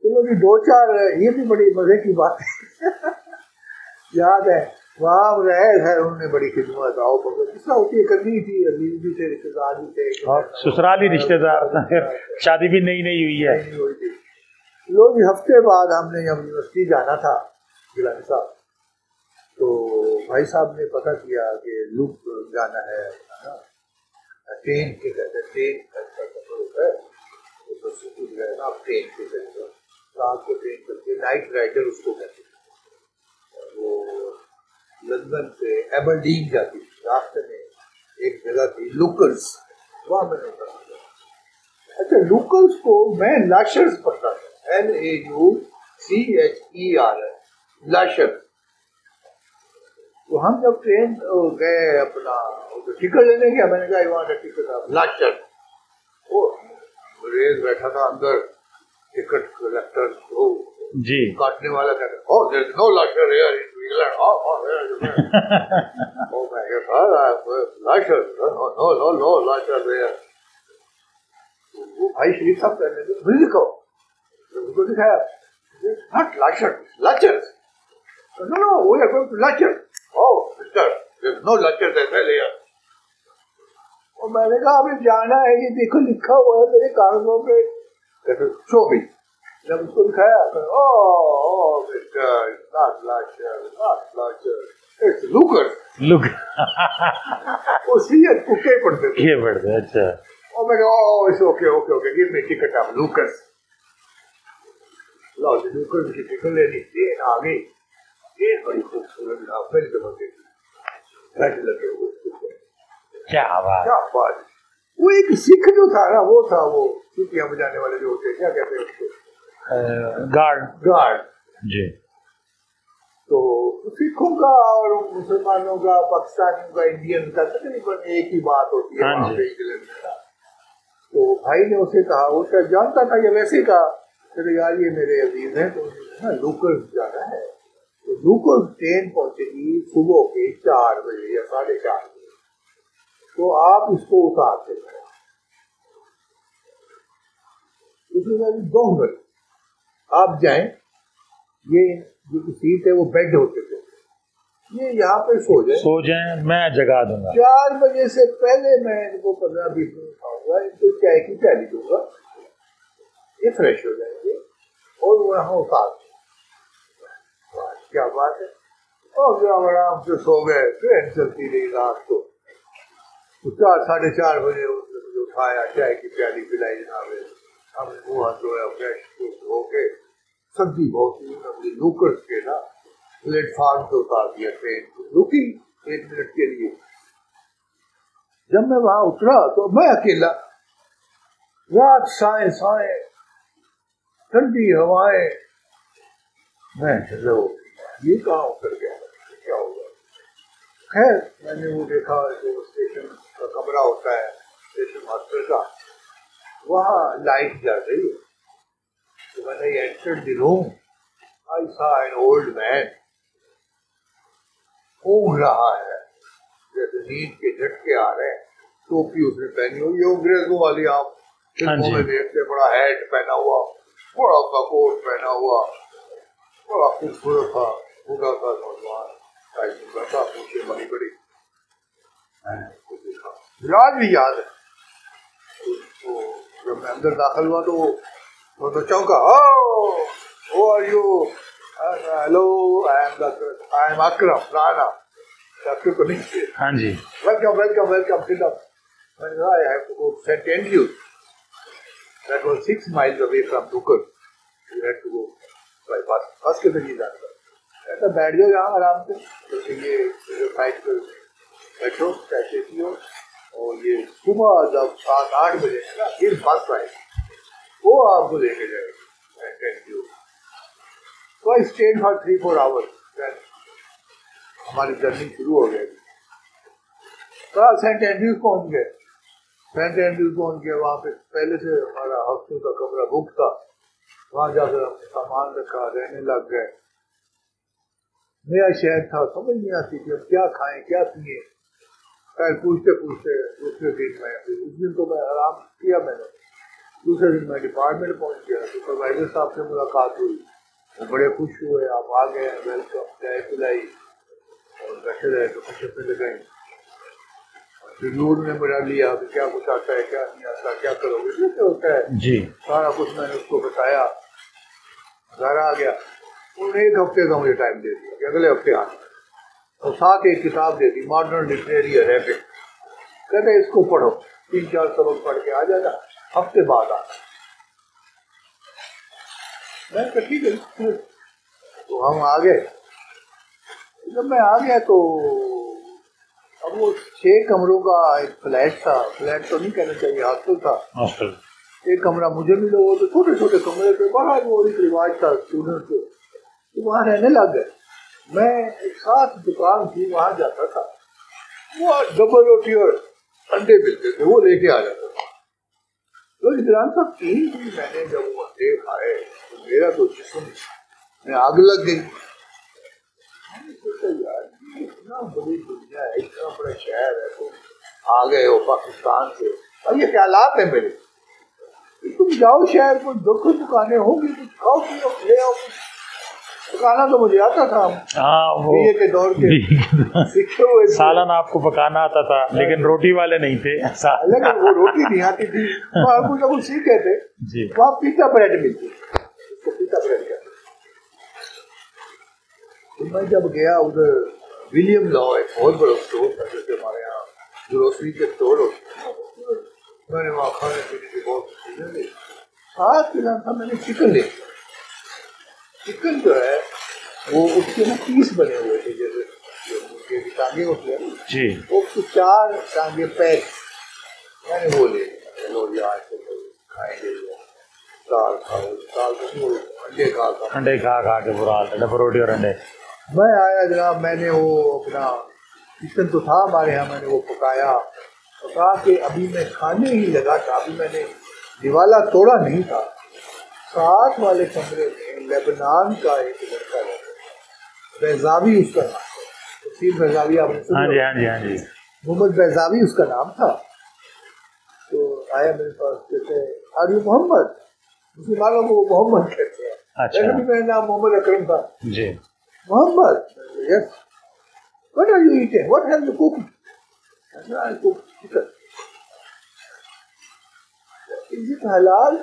चलो भी 2-4 ये भी बड़ी मजे की बात है। याद है वहाँ रहे थे, उन्होंने बड़ी खिदमत, आओ पकड़ किस तरह होती है करनी थी, अभी भी थे, रिश्तेदार भी थे, ससुराली रिश्तेदार, शादी भी नई नई हुई है। लोग हफ्ते बाद हमने यूनिवर्सिटी जाना था गिलानी साहब, तो भाई साहब ने पता किया कि लूप जाना है, ट्रेन के कहते हैं, ट्रेन है ना, ट्रेन के कहते हैं, रात को ट्रेन चलती है, नाइट राइडर उसको कहते हैं। वो लंदन से एबरडीन जाती थी, रास्ते में एक जगह थी लुकर्स, वहाँ मैंने उतरा। अच्छा लुकर्स को मैं लाशर्स पढ़ता था, LAUCHER, लाशर। तो हम जब ट्रेन गए अपना टिकट लेने गया, मैंने कहा वहाँ टिकट आप लाशर, वो रेल बैठा था अंदर, टिकट कलेक्टर जी काटने वाला कहता, oh there is no lasher here in England, oh मैं कहा लाशर, no लाशर there। वो भाई शरीफ साहब कहने लगे मुझे लिखो, उनको दिखाया, not लाशर, लाशर, no we are going to लाशर, oh mister there is no लाशर there। और मैंने कहा अभी जाना है, ये देखो लिखा हुआ है मेरे कागजों पे, कहते शो भी। जब उसको दिखाया, oh mister not लाशर, it's looker. वो सीएस को के पढ़ते थे, अच्छा। और मैं कहा oh it's okay, give me ticket of lookers. लाओ नुकर की टिकट लेनी ट्रेन आ गई, ट्रेन बड़ी खूबसूरत था, पहली दफा देखी, बैठ लगे हुए, क्या बात। वो एक सिख जो था ना, वो था वो सीटियां बजाने वाले जो होते, क्या कहते हैं उसको, गार्ड जी। तो सिखों का और मुसलमानों का, पाकिस्तानियों का, इंडियन का तकरीबन एक ही बात होती है वहाँ पे इंग्लैंड में ना। तो भाई ने उसे कहा, वो शायद जानता था या वैसे कहा, चलो यार ये मेरे अजीज हैं, तो ना लोकल जाना है, तो लोकल ट्रेन पहुंचेगी सुबह के 4 बजे या 4:30 बजे, तो आप इसको उतार देना। उसमें 2 मिनट आप जाएं, ये जो सीट है वो बेड होते थे, ये यहाँ पे सो जाए, मैं जगा दूंगा। 4 बजे से पहले मैं इनको 15-20 मिनट उठाऊंगा, इनको चाय की प्याली दूंगा, ये फ्रेश हो जाएंगे और वहाँ उतार देंगे। क्या बात है। और जब आराम से सो गए, ट्रेन चलती रही रात को, 4-4:30 बजे उसने उठाया, चाय की प्याली पिलाई जनाब, हमने मुँह हाथ धोया, फ्रेश होके, सब्जी बहुत ही लूकर्स के ना प्लेटफार्म पे उतार दिया, ट्रेन रुकी 1 मिनट के लिए। जब मैं वहां उतरा तो मैं अकेला, रात साए साए, ठंडी हवाएं, मैं चलो ये कहाँ उतर गया, क्या होगा। खैर मैंने वो देखा, जो स्टेशन का कमरा होता है स्टेशन मास्टर का, वहाँ लाइट जल रही है, तो मैंने entered the room, I saw an old man, ऊँघ रहा है, जैसे नींद के झटके आ रहे हैं, टोपी उसने पहनी हुई, ये अंग्रेजों वाली आप फिल्मों में देखते, बड़ा हैट पहना हुआ, बड़ा सा कोट पहना हुआ, बड़ा खूबसूरत था, बूढ़ा सा नौजवान, बैठा, पूछे बड़ी बड़ी, याद भी याद है। तो जब मैं अंदर दाखिल हुआ तो तो चौंका, oh are you, hello, I am Akram Rana, doctor को नहीं, हाँ जी, welcome sit up, I have to go to St. Andrews, that was 6 miles away from Dukkar, you had to go by bus के जरिए जाना था। ऐसा बैठ जाओ यहाँ आराम से, तो ये फ्लाइट पर बैठो, कैसे पियो, और ये सुबह जब 7-8 बजे ना फिर बस आए, वो आपको लेके जाएगी। तो आई स्टेड फॉर 3-4 आवर्स, हमारी जर्नी शुरू हो गई। तो सेंट एंड्रूज पहुंच गए, सेंट एंड्रूज पहुंच गए, वहाँ पे पहले से हमारा हफ्तों का कमरा बुक था, वहाँ जाकर हमने सामान रखा, रहने लग गए। नया शहर था, समझ नहीं आती थी अब क्या खाएं क्या पिए। खैर पूछते पूछते दूसरे दिन में, उस दिन तो मैं आराम किया मैंने, दूसरे दिन मैं डिपार्टमेंट पहुंच गया, सुपरवाइजर साहब से मुलाकात हुई, वो बड़े खुश हुए, आप आ गए, वेलकम, चाय पिलाई और बैठे रहे, तो कुछ लगाई, रिव्यूज में बना लिया, क्या कुछ आता है क्या नहीं आता, क्या करोगे, कैसे होता है जी, सारा कुछ मैंने उसको बताया। घर आ गया, उन्होंने 1 हफ्ते का मुझे टाइम दे दिया कि अगले हफ्ते आना, और साथ एक किताब दे दी, मॉडर्न लिटरेरी अरेबिक, कहते इसको पढ़ो, 3-4 सबक पढ़ के आ जाना, हफ्ते बाद आना। मैं कहा ठीक है, तो हम आ गए। जब मैं आ गया तो अब वो 6 कमरों का एक फ्लैट था, फ्लैट तो नहीं कहना चाहिए, हॉस्टल था, हॉस्टल। एक कमरा मुझे मिला, वो तो छोटे छोटे कमरे थे, बड़ा वो एक रिवाज था स्टूडेंट को, तो वहाँ रहने लग गए। मैं एक साथ दुकान थी, वहाँ जाता था, वो डबल रोटी और अंडे मिलते थे, वो लेके आ जाता था। तो इधर साहब 3 दिन मैंने जब वो अंडे खाए, तो मेरा तो जिस्म में आग लग गई। यार इतना बड़ी दुनिया है, इतना बड़ा शहर है, तुम आ गए हो पाकिस्तान से, और ये ख्यालात है मेरे, तुम जाओ शहर को, देखो दुकानें होंगी, कुछ खाओ पियो, ले आओ कुछ। पकाना तो मुझे आता था, वो के दौर के सीखे हुए सालन आपको पकाना आता था, लेकिन रोटी वाले नहीं थे। लेकिन वो रोटी नहीं आती थी, तो जब सीखे थे वहाँ पीटा ब्रेड मिलती, उसको पीटा ब्रेड कहते। तो मैं जब गया उधर विलियम लॉ, एक बहुत बड़ा स्टोर था, जैसे हमारे यहाँ ग्रोसरी के स्टोर होते, मैंने वहाँ खाने पीने की बहुत चीजें ली, साथ मिला था, मैंने चिकन ले लिया, चिकन जो है वो उसके ना पीस बने हुए थे, जैसे मुर्गे की टांगे होती है जी, वो 4 टांगे पैक, मैंने बोले चलो यार चलो खाएंगे, दाल खाओ, दाल तो अंडे खा अंडे खा खा के बुरा हाल, डबल रोटी और अंडे। मैं आया जनाब, मैंने वो अपना चिकन तो था हमारे यहाँ, मैंने वो पका के अभी मैं खाने ही लगा था, अभी मैंने दिवाला तोड़ा नहीं था। साथ वाले कमरे में लेबनान का एक लड़का रहता है, बैजावी उसका नाम है, तफसीर बैजावी आपने सुना? हाँ जी हाँ जी हाँ जी। मोहम्मद बैजावी उसका नाम था। तो आया मेरे पास, कहते आर यू मोहम्मद, मुसलमानों को मोहम्मद कहते हैं, अच्छा। लेकिन मेरा नाम मोहम्मद अकरम था जी। Mohammad, yes, what are you eating, what have you cooked? I cooked chicken. Is it halal?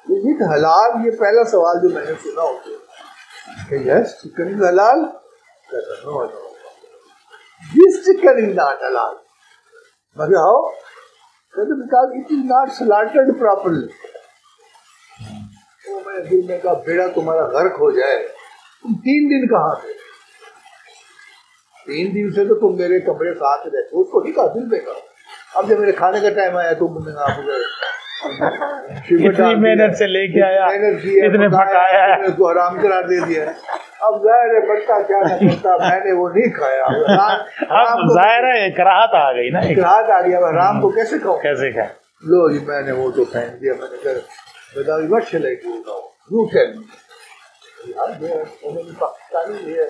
Is it halal? ये पहला सवाल जो मैंने सुना होता है। Yes, chicken is halal. No, no. This chicken is not halal. मगर how? Because it is not slaughtered properly. तो मैंने दिल में कहा बेड़ा तुम्हारा गर्क हो जाए, तुम 3 दिन कहाँ थे? 3 दिन से तो तुम मेरे कमरे साथ रहते, उसको नहीं कहा, दिल में कहा। अब जब मेरे खाने का टाइम आया तो तुमने आप इतनी मेहनत से लेके आया, इतने पकाया है, उसको हराम करार दे दिया। अब जाहिर है बनता क्या ना करता, मैंने वो नहीं खाया। अब जाहिर है कराहत आ गई ना, कराहत आ गया, हराम को कैसे खाऊं? कैसे खाए? लो जी, मैंने वो तो फेंक दिया। मैंने कहा बताओ what shall I do now, you tell me. यार पाकिस्तानी है,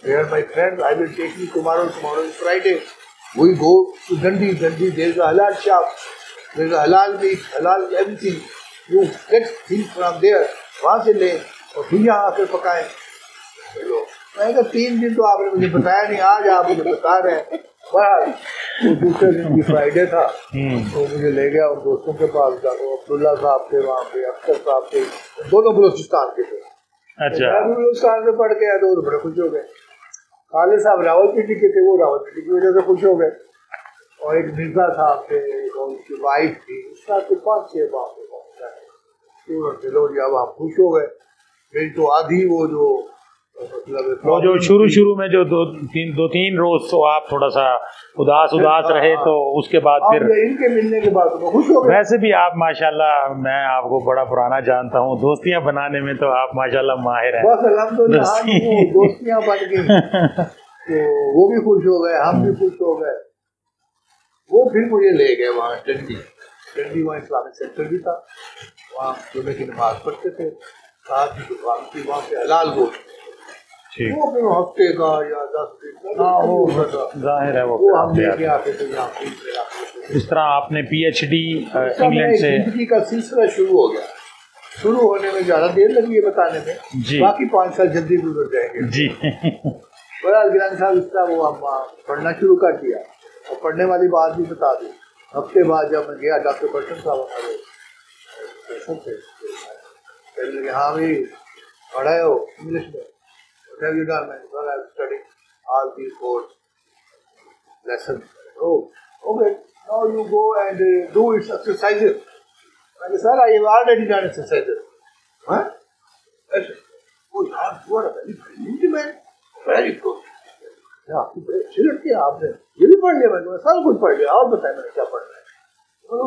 they are my friends, I will take you tomorrow is Friday, we go to Dandi, there is a halal shop, there is a halal meat, halal everything, you get things from there, वहाँ से ले और फिर यहाँ आकर पकाएं। चलो, मैंने कहा 3 दिन तो आपने मुझे बताया नहीं, आज आप मुझे बता रहे हैं। वो दूसरे दिन की फ्राइडे था, तो मुझे ले गया और दोस्तों के पास जाकर, अब्दुल्ला साहब थे वहाँ पे, अख्तर साहब थे, दोनों बलोचिस्तान के थे। अच्छा। बलोचिस्तान से पढ़ के आए तो बड़े खुश हो गए। खालिद साहब रावलपिंडी के थे, वो रावलपिंडी की वजह से खुश हो गए। और एक मिर्जा साहब थे, उनकी वाइफ थी, उसका तो 5-6 बाप चलो जी, अब आप खुश हो गए। मेरी तो आधी वो जो मतलब वो जो शुरू में जो 2-3 रोज तो आप थोड़ा सा उदास रहे, तो उसके बाद फिर इनके मिलने के बाद तो खुश हो गए। वैसे भी आप माशाल्लाह, मैं आपको बड़ा पुराना जानता हूँ, दोस्तियां बनाने में तो आप माशाल्लाह माहिर हैं। बस अल्हम्दुलिल्लाह दोस्तियां बन गई, तो वो भी खुश हो गए, हम भी खुश हो गए। वो फिर मुझे ले गए वहाँ डंडी वहाँ इस्लामिक सेंटर भी था, वहाँ जुम्मे की नमाज पढ़ते थे, साथ ही दुकान की वहाँ पे हलाल गोश्त, वो फिर हफ्ते का या 10 दिन का, वो जाहिर है वो हम लेके आते थे यहाँ पे। इस तरह आपने PhD इंग्लैंड से, जिंदगी का सिलसिला शुरू हो गया। शुरू होने में ज़्यादा देर लगी है बताने में, बाकी 5 साल जल्दी गुजर जाएंगे जी। बड़ा गिलानी साहब इस तरह वो हम पढ़ना शुरू कर दिया, और पढ़ने वाली बात भी बता दी। हफ्ते बाद जब मैं गया, डॉक्टर बर्टन साहब हमारे कहने लगे हाँ भाई पढ़ाए हो इंग्लिश में, what have you done? Well, I'm studying all these course lessons. Oh, okay. Now you go and do its exercises. I said, sir, I have already done exercises. Huh? I said, oh, you are a very brilliant man. Very good. आपकी बड़ी अच्छी लड़की है, आपने ये भी पढ़ लिया? मैंने सब कुछ पढ़ लिया, और बताया मैंने क्या पढ़ लिया।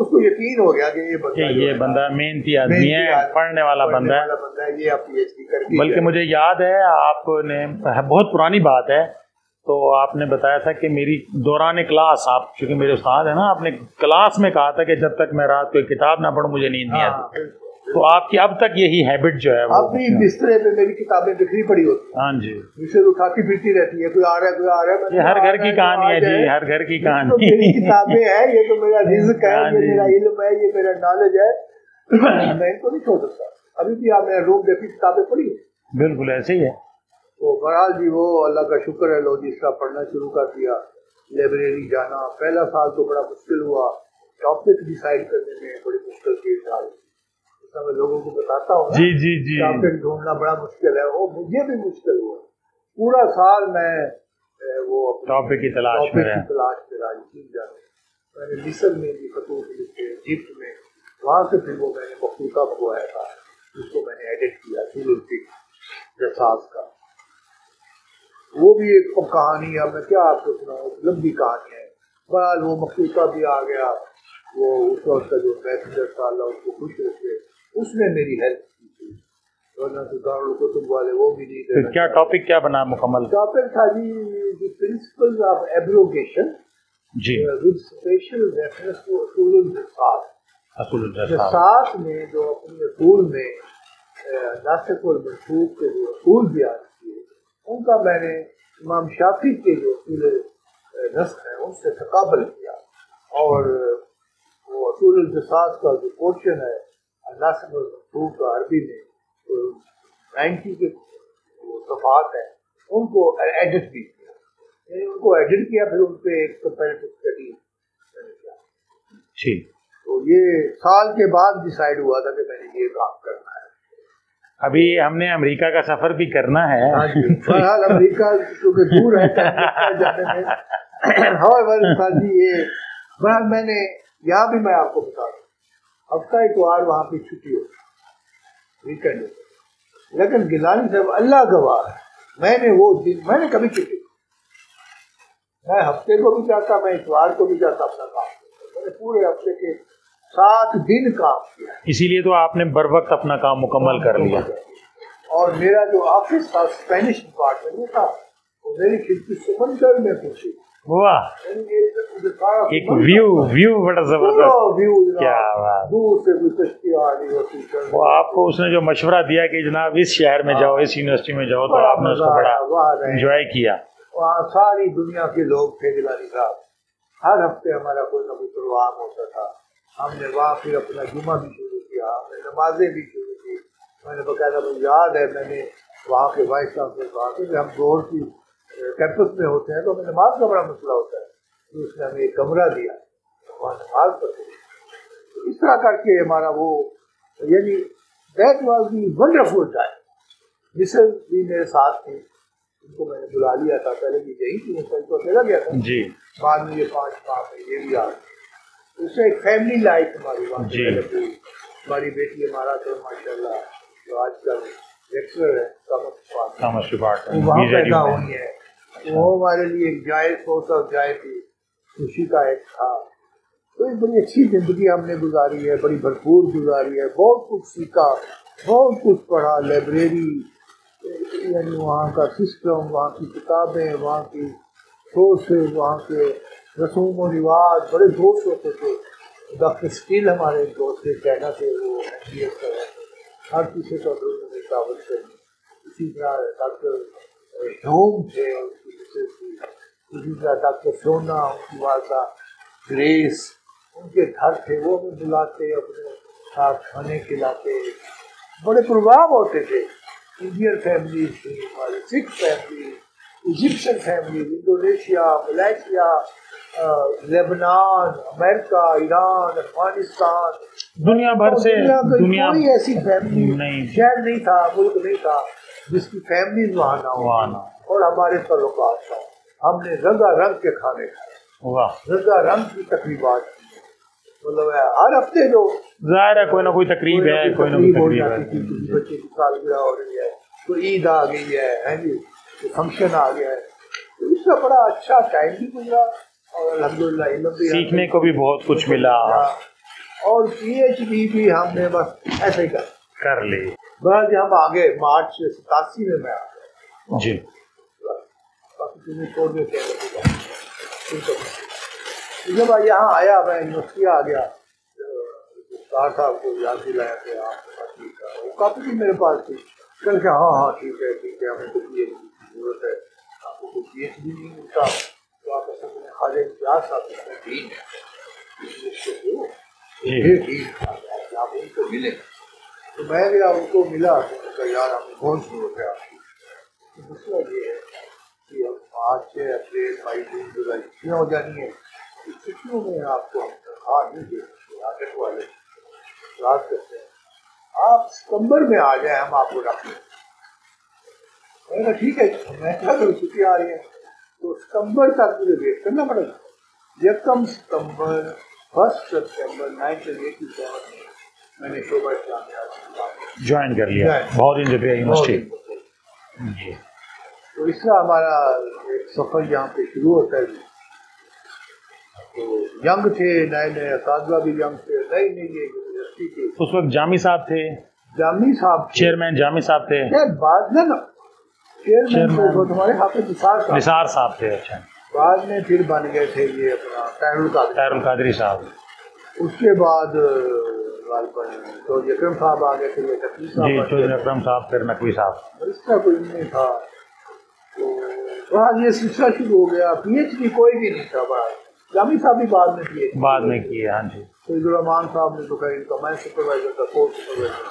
उसको यकीन हो गया कि ये बंदा मेहनती आदमी है, पढ़ने वाला बंदा है, ये आप PhD करके। बल्कि मुझे याद है, आपने बहुत पुरानी बात है, तो आपने बताया था कि मेरी दौरान क्लास, आप चूंकि मेरे उस्ताद है ना, आपने क्लास में कहा था कि जब तक मैं रात को किताब ना पढ़ूं मुझे नींद नहीं आती। तो आपकी अब तक यही हैबिट जो है, अपनी बिस्तरे पे मेरी किताबें बिखरी पड़ी होती है। हाँ जी, जिसे उठाती फिरती रहती है, कोई आ रहा है कोई आ रहा है। ये हर घर की कहानी है जी, हर घर की कहानी। तो मेरी किताबें हैं, ये तो मेरा रिज़्क है, ये मेरा इल्म है, ये मेरा नॉलेज है, मैं इनको नहीं छोड़ सकता। अभी भी आप मेरा रूम देखिए, किताबें पढ़ी है। बिल्कुल ऐसे ही है। तो बहरहाल जी, वो अल्लाह का शुक्र है, लोग जिसका पढ़ना शुरू कर दिया, लाइब्रेरी जाना। पहला साल तो बड़ा मुश्किल हुआ, टॉपिक डिसाइड करने में बड़ी मुश्किल की साल, मैं लोगों को बताता हूँ जी जी जी, टॉपिक ढूंढना बड़ा मुश्किल है, वो मुझे भी मुश्किल हुआ। पूरा साल मैं वो टॉपिक की तलाश में रहा। मैंने मिस्र में भी खतूत लिखे, इजिप्ट में, वहाँ से फिर वो मैंने मखलूका मंगवाया था, जिसको मैंने एडिट किया सूरज जसास का। वो भी एक कहानी है, मैं क्या आपको सुनाऊं, लंबी कहानी है। बहरहाल वो मखलूका भी आ गया, वो उस वक्त का जो मैसेंजर था, अल्लाह उसको खुश रखे, उसने मेरी हेल्प की थी, वरना तो दारुल कुतुब वाले वो भी नहीं देना। क्या टॉपिक क्या बना मुकम्मल? टॉपिक था जी द प्रिंसिपल्स ऑफ एब्रोगेशन जी, विद स्पेशल रेफरेंस टू उसूल जसास में जो अपने असूल में नासिक और मनसूख के जो असूल बयान किए, उनका मैंने इमाम शाफी के जो असूल नस्ख है उनसे तकाबल किया, और वो असूल जसास का जो पोर्शन है नासिक और मनसूख का अरबी में 90 के वो सफ़ात है, उनको एडिट भी किया, यानी उनको एडिट किया, फिर उन पर एक कंपैरेटिव स्टडी किया। ठीक। तो ये साल के बाद डिसाइड हुआ था कि मैंने ये काम करना है। अभी हमने अमेरिका का सफर भी करना है। हाँ जी, बहरहाल अमेरिका क्योंकि दूर है जाने में। हाउएवर ये बहरहाल मैंने यहाँ भी मैं आपको बता दूँ, हफ्ता इतवार वहाँ पे छुट्टी होती वीकेंड होती, लेकिन गिलानी साहब अल्लाह गवाह है, मैंने वो दिन मैंने कभी छुट्टी, मैं हफ्ते को भी जाता, मैं इतवार को भी जाता अपना काम, मैंने पूरे हफ्ते के 7 दिन काम किया। इसीलिए तो आपने बर वक्त अपना काम मुकम्मल कर लिया। और मेरा जो ऑफिस था स्पेनिश डिपार्टमेंट में था, वो मेरी खिड़की समंदर में पहुंची। वाह, एक व्यू बड़ा जबरदस्त, व्यू, क्या बात। दूर से भी कश्ती आ रही होती। वो आपको उसने जो मशवरा दिया कि जनाब इस शहर में जाओ, इस यूनिवर्सिटी में जाओ, तो आपने उसको बड़ा एंजॉय किया। वहाँ सारी दुनिया के लोग थे गिलानी साहब, हर हफ्ते हमारा कोई ना कोई प्रोग्राम होता था। हमने वहाँ फिर अपना जुमा भी शुरू किया, हमने नमाजें भी शुरू की। मैंने बकायदा मुझे याद है, मैंने वहाँ के वाइस साहब से कहा कि हम जोर की कैंपस में होते हैं तो हमें नमाज का बड़ा मसला होता है, तो उसने हमें एक कमरा दिया, वहाँ नमाज पढ़ते। तो इस तरह करके हमारा वो, यानी that was the wonderful time. Mrs भी मेरे साथ थी, उनको मैंने बुला लिया था, पहले भी यही थी, तो अकेला गया था जी, बाद में ये 5 साल में ये भी आ गए। उससे एक फैमिली लाइफ हमारी वहाँ से हमारी बेटी हमारा तो माशाल्लाह जो आजकल लेक्चरर है कॉमर्स डिपार्टमेंट, वहाँ पैदा हुई है, वो हमारे लिए एक जायज़ सोच और जायज़ थी, खुशी का एक था। तो एक बड़ी अच्छी ज़िंदगी हमने गुजारी है, बड़ी भरपूर गुजारी है, बहुत कुछ सीखा, बहुत कुछ पढ़ा, लाइब्रेरी, यानी वहाँ का सिस्टम, वहाँ की किताबें, वहाँ की सोर्सेज, वहाँ के रसूम और रिवाज, बड़े दोस्त होते थे। डॉक्टर स्टील हमारे दोस्त थे, चाइना से, वो MBS कर रहे थे, हर किसी का उन्होंने दावत करी। इसी तरह डॉक्टर ह्यूम थे और उनकी मिसेज थी, इसी तरह डॉक्टर सोना, उनकी वालदा ग्रेस, उनके घर थे, वो हमें बुलाते, अपने साथ खाने खिलाते, बड़े प्रोग्राम होते थे। इंडियन फैमिली थी हमारी, Sikh family, Egyptian family, Indonesia, Malaysia, Lebanon, America, Iran, Afghanistan, दुनिया भर से, दुनिया कोई ऐसी फैमिली नहीं, शहर नहीं था, मुल्क नहीं था जिसकी फैमिली वहाँ ना हो। और हमारे तल्लुकात था, हमने रंगा रंग के खाने खाए, रंगा रंग की तकरीबात, मतलब हर हफ्ते जो जाहिर है कोई ना कोई तकरीब है, कोई ना कोई तकरीब है, बच्चे की सालगिरह हो रही है, तो ईद आ गई है जी, तो फंक्शन आ गया है, तो इसका बड़ा अच्छा टाइम भी गुजरा और अल्हम्दुलिल्लाह इल्म भी सीखने को भी बहुत कुछ मिला, और PhD भी हमने बस ऐसे ही कर ली। बस हम आगे मार्च 87 में मैं आ गया जी, छोड़ देते हैं। जब यहाँ आया, मैं यूनिवर्सिटी आ गया, साहब को याद दिलाया कि आप काफी भी मेरे पास थी, कल क्या, हाँ ठीक है हमें तो PhD की जरूरत है, आपको कोई PhD नहीं मिलता तो आप ऐसा करें, खाली इम्तियाज साहब डीन है, आप उनको मिले। तो मैं गया, उनको मिला, तो उनका यार हमें बहुत जरूरत है आपकी। तो दूसरा ये है कि अब मार्च, अप्रैल, मई, जून, जुलाई छुट्टियाँ हो जानी है, छुट्टियों में आपको हम तनख्वाह नहीं दे सकते, आदत वाले रात करते हैं, आप सितंबर में आ जाए, हम आपको रख लें। मैंने कहा ठीक है, मैं क्या करूँ, छुट्टी आ रही है, तो सितंबर तक मुझे वेट करना पड़ेगा। 1 सितंबर, 1 सितंबर 1987 मैंने शोभा इस्लामिया ज्वाइन कर लिया, बहुत इंजीनियरिंग यूनिवर्सिटी जी। तो इस तरह हमारा एक सफ़र यहाँ पे शुरू होता है। तो यंग थे, नए नए असातिज़ा भी यंग थे, नई नई यूनिवर्सिटी के उस वक्त जामी साहब थे, जामी साहब चेयरमैन जामी साहब थे, बाद में ना चेयरमैन तो तुम्हारे हाफिज निसार साहब थे। अच्छा, बाद में फिर बन गए थे ये अपना तारुल कादरी साहब। उसके बाद चौधरी अकरम साहब आ गए थे, नकवी साहब जी, चौधरी अकरम साहब, फिर नकवी साहब, इसका कोई नहीं था। तो बाद ये सिलसिला शुरू हो गया। PhD कोई भी नहीं था, बाद जामी साहब भी बाद में किए। हाँ जी, फैजुर्रहमान साहब ने तो खैर इनका मैं सुपरवाइजर था, कोर्स सुपरवाइजर।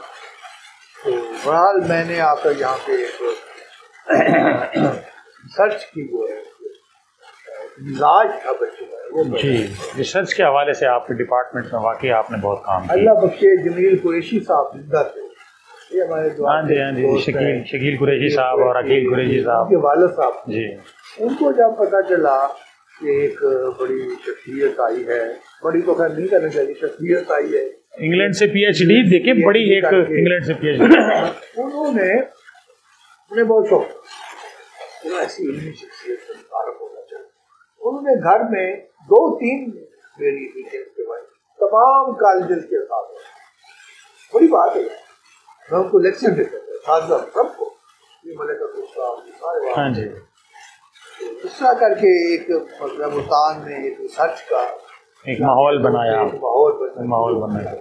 तो बहरहाल मैंने आकर यहाँ पे सर्च की, वो है मिजाज था बच्चों का वो जी। रिसर्च के हवाले से आपके डिपार्टमेंट में वाकई आपने बहुत काम किया। अल्लाह बख्शे जमील कुरैशी साहब जिंदा थे, ये हमारे हाँ जी, शकील कुरैशी साहब और अकील कुरैशी साहब के वालिद साहब जी। उनको जब पता चला कि एक बड़ी शख्सियत आई है, बड़ी तो खैर नहीं करनी चाहिए, शख्सियत आई है इंग्लैंड से PhD देखिए, बड़ी एक इंग्लैंड से PhD उन्हें बहुत शौक ऐसी इल्मी शख्सियत से मुतारफ होना चाहिए। उन्होंने घर में 2-3 मेरी मीटिंग्स करवाई, तमाम कॉलेजेस के साथ। बड़ी बात है, मैं उनको लेक्चर देता था सबको, ये मलिक हाँ जी। इस तरह करके एक मतलब मुल्तान में एक रिसर्च का एक माहौल बनाया, माहौल बनाया।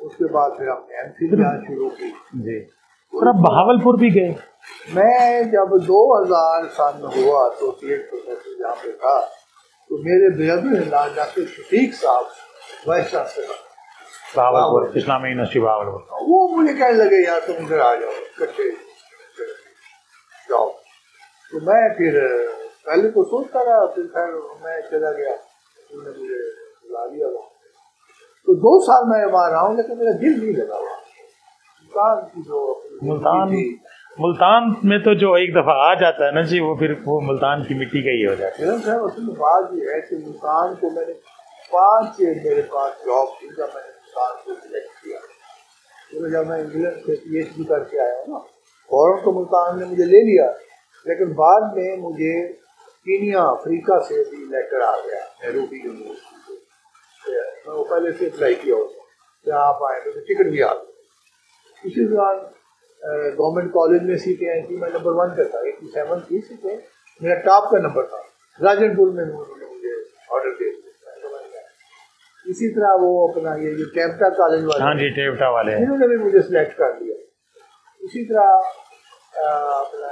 उसके बाद फिर हमने MPhil यहाँ शुरू की जी। और अब बहावलपुर भी गए। मैं जब 2000 साल में हुआ तो प्रोफेसर यहाँ पे था, तो मेरे ब्रदर डॉक्टर शफीक साहब वाइस चांसलर बहावलपुर इस्लामी यूनिवर्सिटी बहावलपुर, वो मुझे कहने लगे यार तुम इधर आ जाओ, इकट्ठे जाओ। तो मैं फिर पहले तो सोचता रहा, फिर खैर मैं चला गया, उन्होंने मुझे बुला लिया वहाँ। तो 2 साल मैं वहाँ रहा हूँ, लेकिन मेरा दिल नहीं लगा वहाँ। मुल्तान की जो मुल्तान में तो जो एक दफा आ जाता है ना जी, वो फिर वो मुल्तान की मिट्टी का ही हो जाता है। उसमें बात ये है कि मुल्तान को मैंने 5 मेरे पास जॉब थी जब मैंने मुल्तान को सिलेक्ट किया। तो जब मैं इंग्लैंड से PhD करके आया हूँ ना, फौरन तो मुल्तान ने मुझे ले लिया, लेकिन बाद में मुझे कीनिया अफ्रीका से भी लेटर आ गया, नैरोबी यूनिवर्सिटी से। मैं वो पहले से अप्लाई किया होता कि आप आए, तो टिकट भी आ गया। इसी दौरान गवर्नमेंट कॉलेज में सीटें आई थी, मैं नंबर 1 पे था, 87 थी सीटें, मेरा टॉप का नंबर था। राजनपुर में उन्होंने मुझे ऑर्डर दे दिया। इसी तरह वो अपना ये जो टेप्टा कॉलेज वाले, हाँ जी, टेप्टा वाले, इन्होंने भी मुझे सिलेक्ट कर लिया। इसी तरह अपना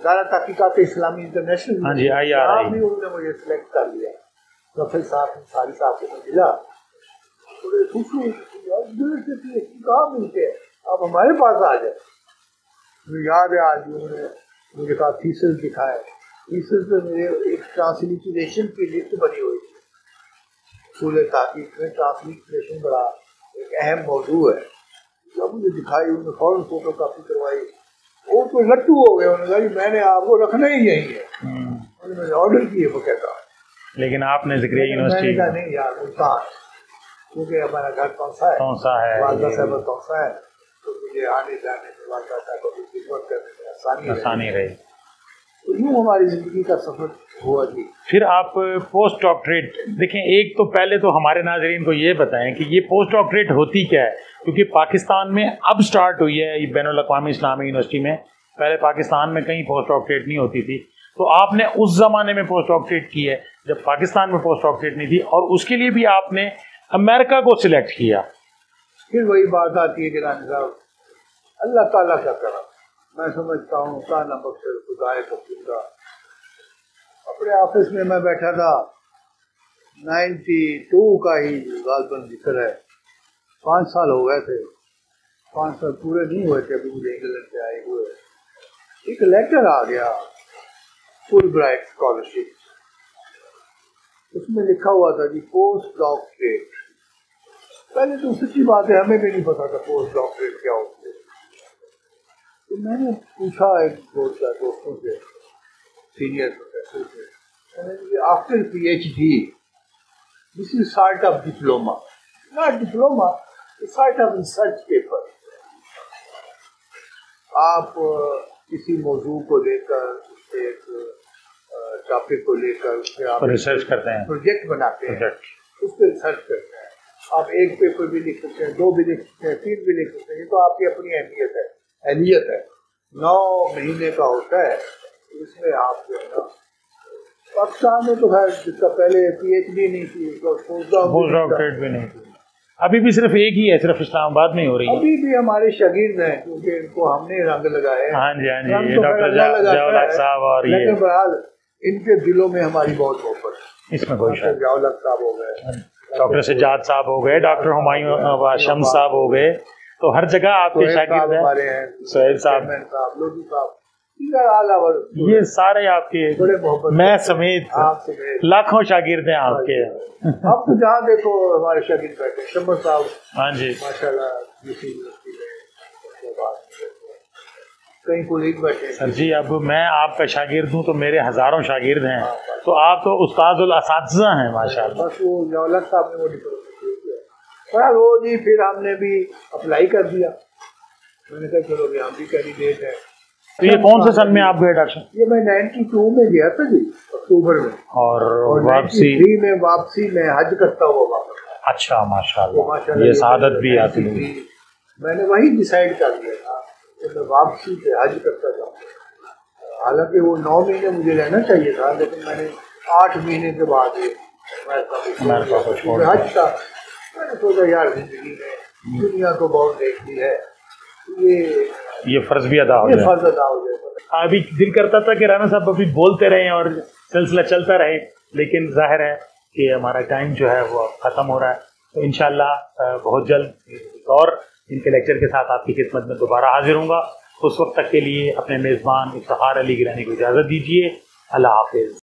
दारा तहकीकात इस्लामी इंटरनेशनल, हाँ जी, IRI भी उन्होंने मुझे सिलेक्ट कर लिया। प्रोफेसर साहब सारी साहब को मिला, थोड़े खुश हुए, कहाँ मिलते हैं, आप हमारे पास आ जाए। मुझे याद है आज उन्होंने मुझे कहा थीसिस दिखाया, थीसिस पे मेरे एक ट्रांसलिटरेशन की लिस्ट बनी हुई थी। स्कूल तहकीक में ट्रांसलिटरेशन बड़ा एक अहम मौजू है। जब मुझे दिखाई, उन्होंने फौरन फोटो कापी करवाई, वो तो लट्टू हो गए। उन्होंने कहा मैंने आपको रखना ही यही है, उन्होंने ऑर्डर किए वो कहता। लेकिन आपने जिक्र यूनिवर्सिटी का नहीं यार, मुल्तान, क्योंकि हमारा घर कौन सा है, वालदा साहब कौन सा है, तो मुझे आने जाने में वालदा साहब को खिदमत करने में आसानी रही। तो यूँ हमारी जिंदगी का सफर हुआ जी। फिर आप पोस्ट डॉक्टरेट देखें, एक तो पहले तो हमारे नाजरीन को ये बताएं कि ये पोस्ट डॉक्टरेट होती क्या है, क्योंकि पाकिस्तान में अब स्टार्ट हुई है ये बैनुल अक़वामी इस्लामी यूनिवर्सिटी में। पहले पाकिस्तान में कहीं पोस्ट डॉक्टरेट नहीं होती थी, तो आपने उस ज़माने में पोस्ट डॉक्टरेट की है जब पाकिस्तान में पोस्ट डॉक्टरेट नहीं थी, और उसके लिए भी आपने अमेरिका को सिलेक्ट किया। फिर वही बात आती है कि रानी साहब, अल्लाह ताला का करम, मैं समझता हूँ ताना बख्शर खुदाए का। अपने ऑफिस में मैं बैठा था, 92 का ही गालबन जिक्र है, 5 साल हो गए थे, 5 साल पूरे नहीं हुए थे अभी मुझे इंग्लैंड से आए हुए। एक लेटर आ गया, फुल ब्राइट स्कॉलरशिप, उसमें लिखा हुआ था जी पोस्ट डॉक्टरेट। पहले तो सच्ची बात है हमें भी नहीं पता था पोस्ट डॉक्टरेट क्या होती है। तो मैंने पूछा एक दोस्तों से, सीनियर प्रोफेसर से, after PhD this is sort of diploma, not diploma sort of research paper. आप किसी मौजू को लेकर, एक टॉपिक को लेकर उससे आप रिसर्च करते हैं, प्रोजेक्ट बनाते हैं, उस पर रिसर्च करते हैं। आप एक पेपर भी लिख सकते हैं, 2 भी लिख सकते हैं, 3 भी लिख सकते हैं। ये तो आपकी अपनी अहलियत है। 9 महीने का होता है, इसमें आप जो है ना, पाकिस्तान में तो खैर जिसका पहले PhD नहीं थी, पोस्ट डॉक्टरेट भी नहीं थी, अभी भी सिर्फ एक ही है, सिर्फ इस्लामाबाद में ही हो रही है। अभी भी हमारे शागिर्द हैं, क्योंकि इनको हमने रंग लगाए। हाँ जी, हाँ जी, ये डॉक्टर जवाहर साहब और ये, लेकिन बहरहाल इनके दिलों में हमारी बहुत मोहब्बत है। इसमें कोई शक। जवाहर साहब हो गए, डॉक्टर सज्जाद साहब हो गए, डॉक्टर हुमायूं शम्स साहब हो गए, तो हर जगह आपके शागिर्द हैं। हमारे हैं, सोहेब साहब, लोधी साहब, ये सारे आपके, बड़े मोहब्बत, मैं समेत लाखों शागिर्द हैं आपके। अब तो जहाँ देखो हमारे शागिर्द बैठे, शम्स साहब, हाँ जी, माशाल्लाह, कहीं कोलीग बैठे। सर जी, अब मैं आपका शागिर्द हूँ तो मेरे हजारों शागिर्द हैं, तो आप तो उस्तादुल असातिज़ा हैं माशाल्लाह। बस वो जवाहर साहब ने वो डिप्लोमा किया, वो जी, फिर हमने भी अप्लाई कर दिया। मैंने कहा चलो भी हम भी कैंडिडेट है। तो ये कौन से सन में आप गए डॉक्टर? ये मैं 92 में गया था जी, अक्टूबर में, और वापसी 93 में वापसी में हज करता हुआ वापस। अच्छा, माशाल्लाह, ये सादत भी आती है। मैंने वही डिसाइड कर लिया था कि मैं वापसी पे हज करता जाऊँ। हालांकि वो 9 महीने मुझे रहना चाहिए था, लेकिन मैंने 8 महीने के बाद हज था। मैंने सोचा यार, जिंदगी में दुनिया को बहुत देखनी है, ये फर्ज भी अदा हो जाए, फर्ज अदा हो जाए। अभी दिल करता था कि राना साहब अभी बोलते रहें और सिलसिला चलता रहे, लेकिन जाहिर है कि हमारा टाइम जो है वो ख़त्म हो रहा है। तो इंशाल्लाह बहुत जल्द और इनके लेक्चर के साथ आपकी खिदमत में दोबारा हाजिर होऊंगा। उस वक्त तक के लिए अपने मेज़बान इफ्तिखार अली गिलानी को इजाज़त दीजिए। अल्लाह हाफिज़।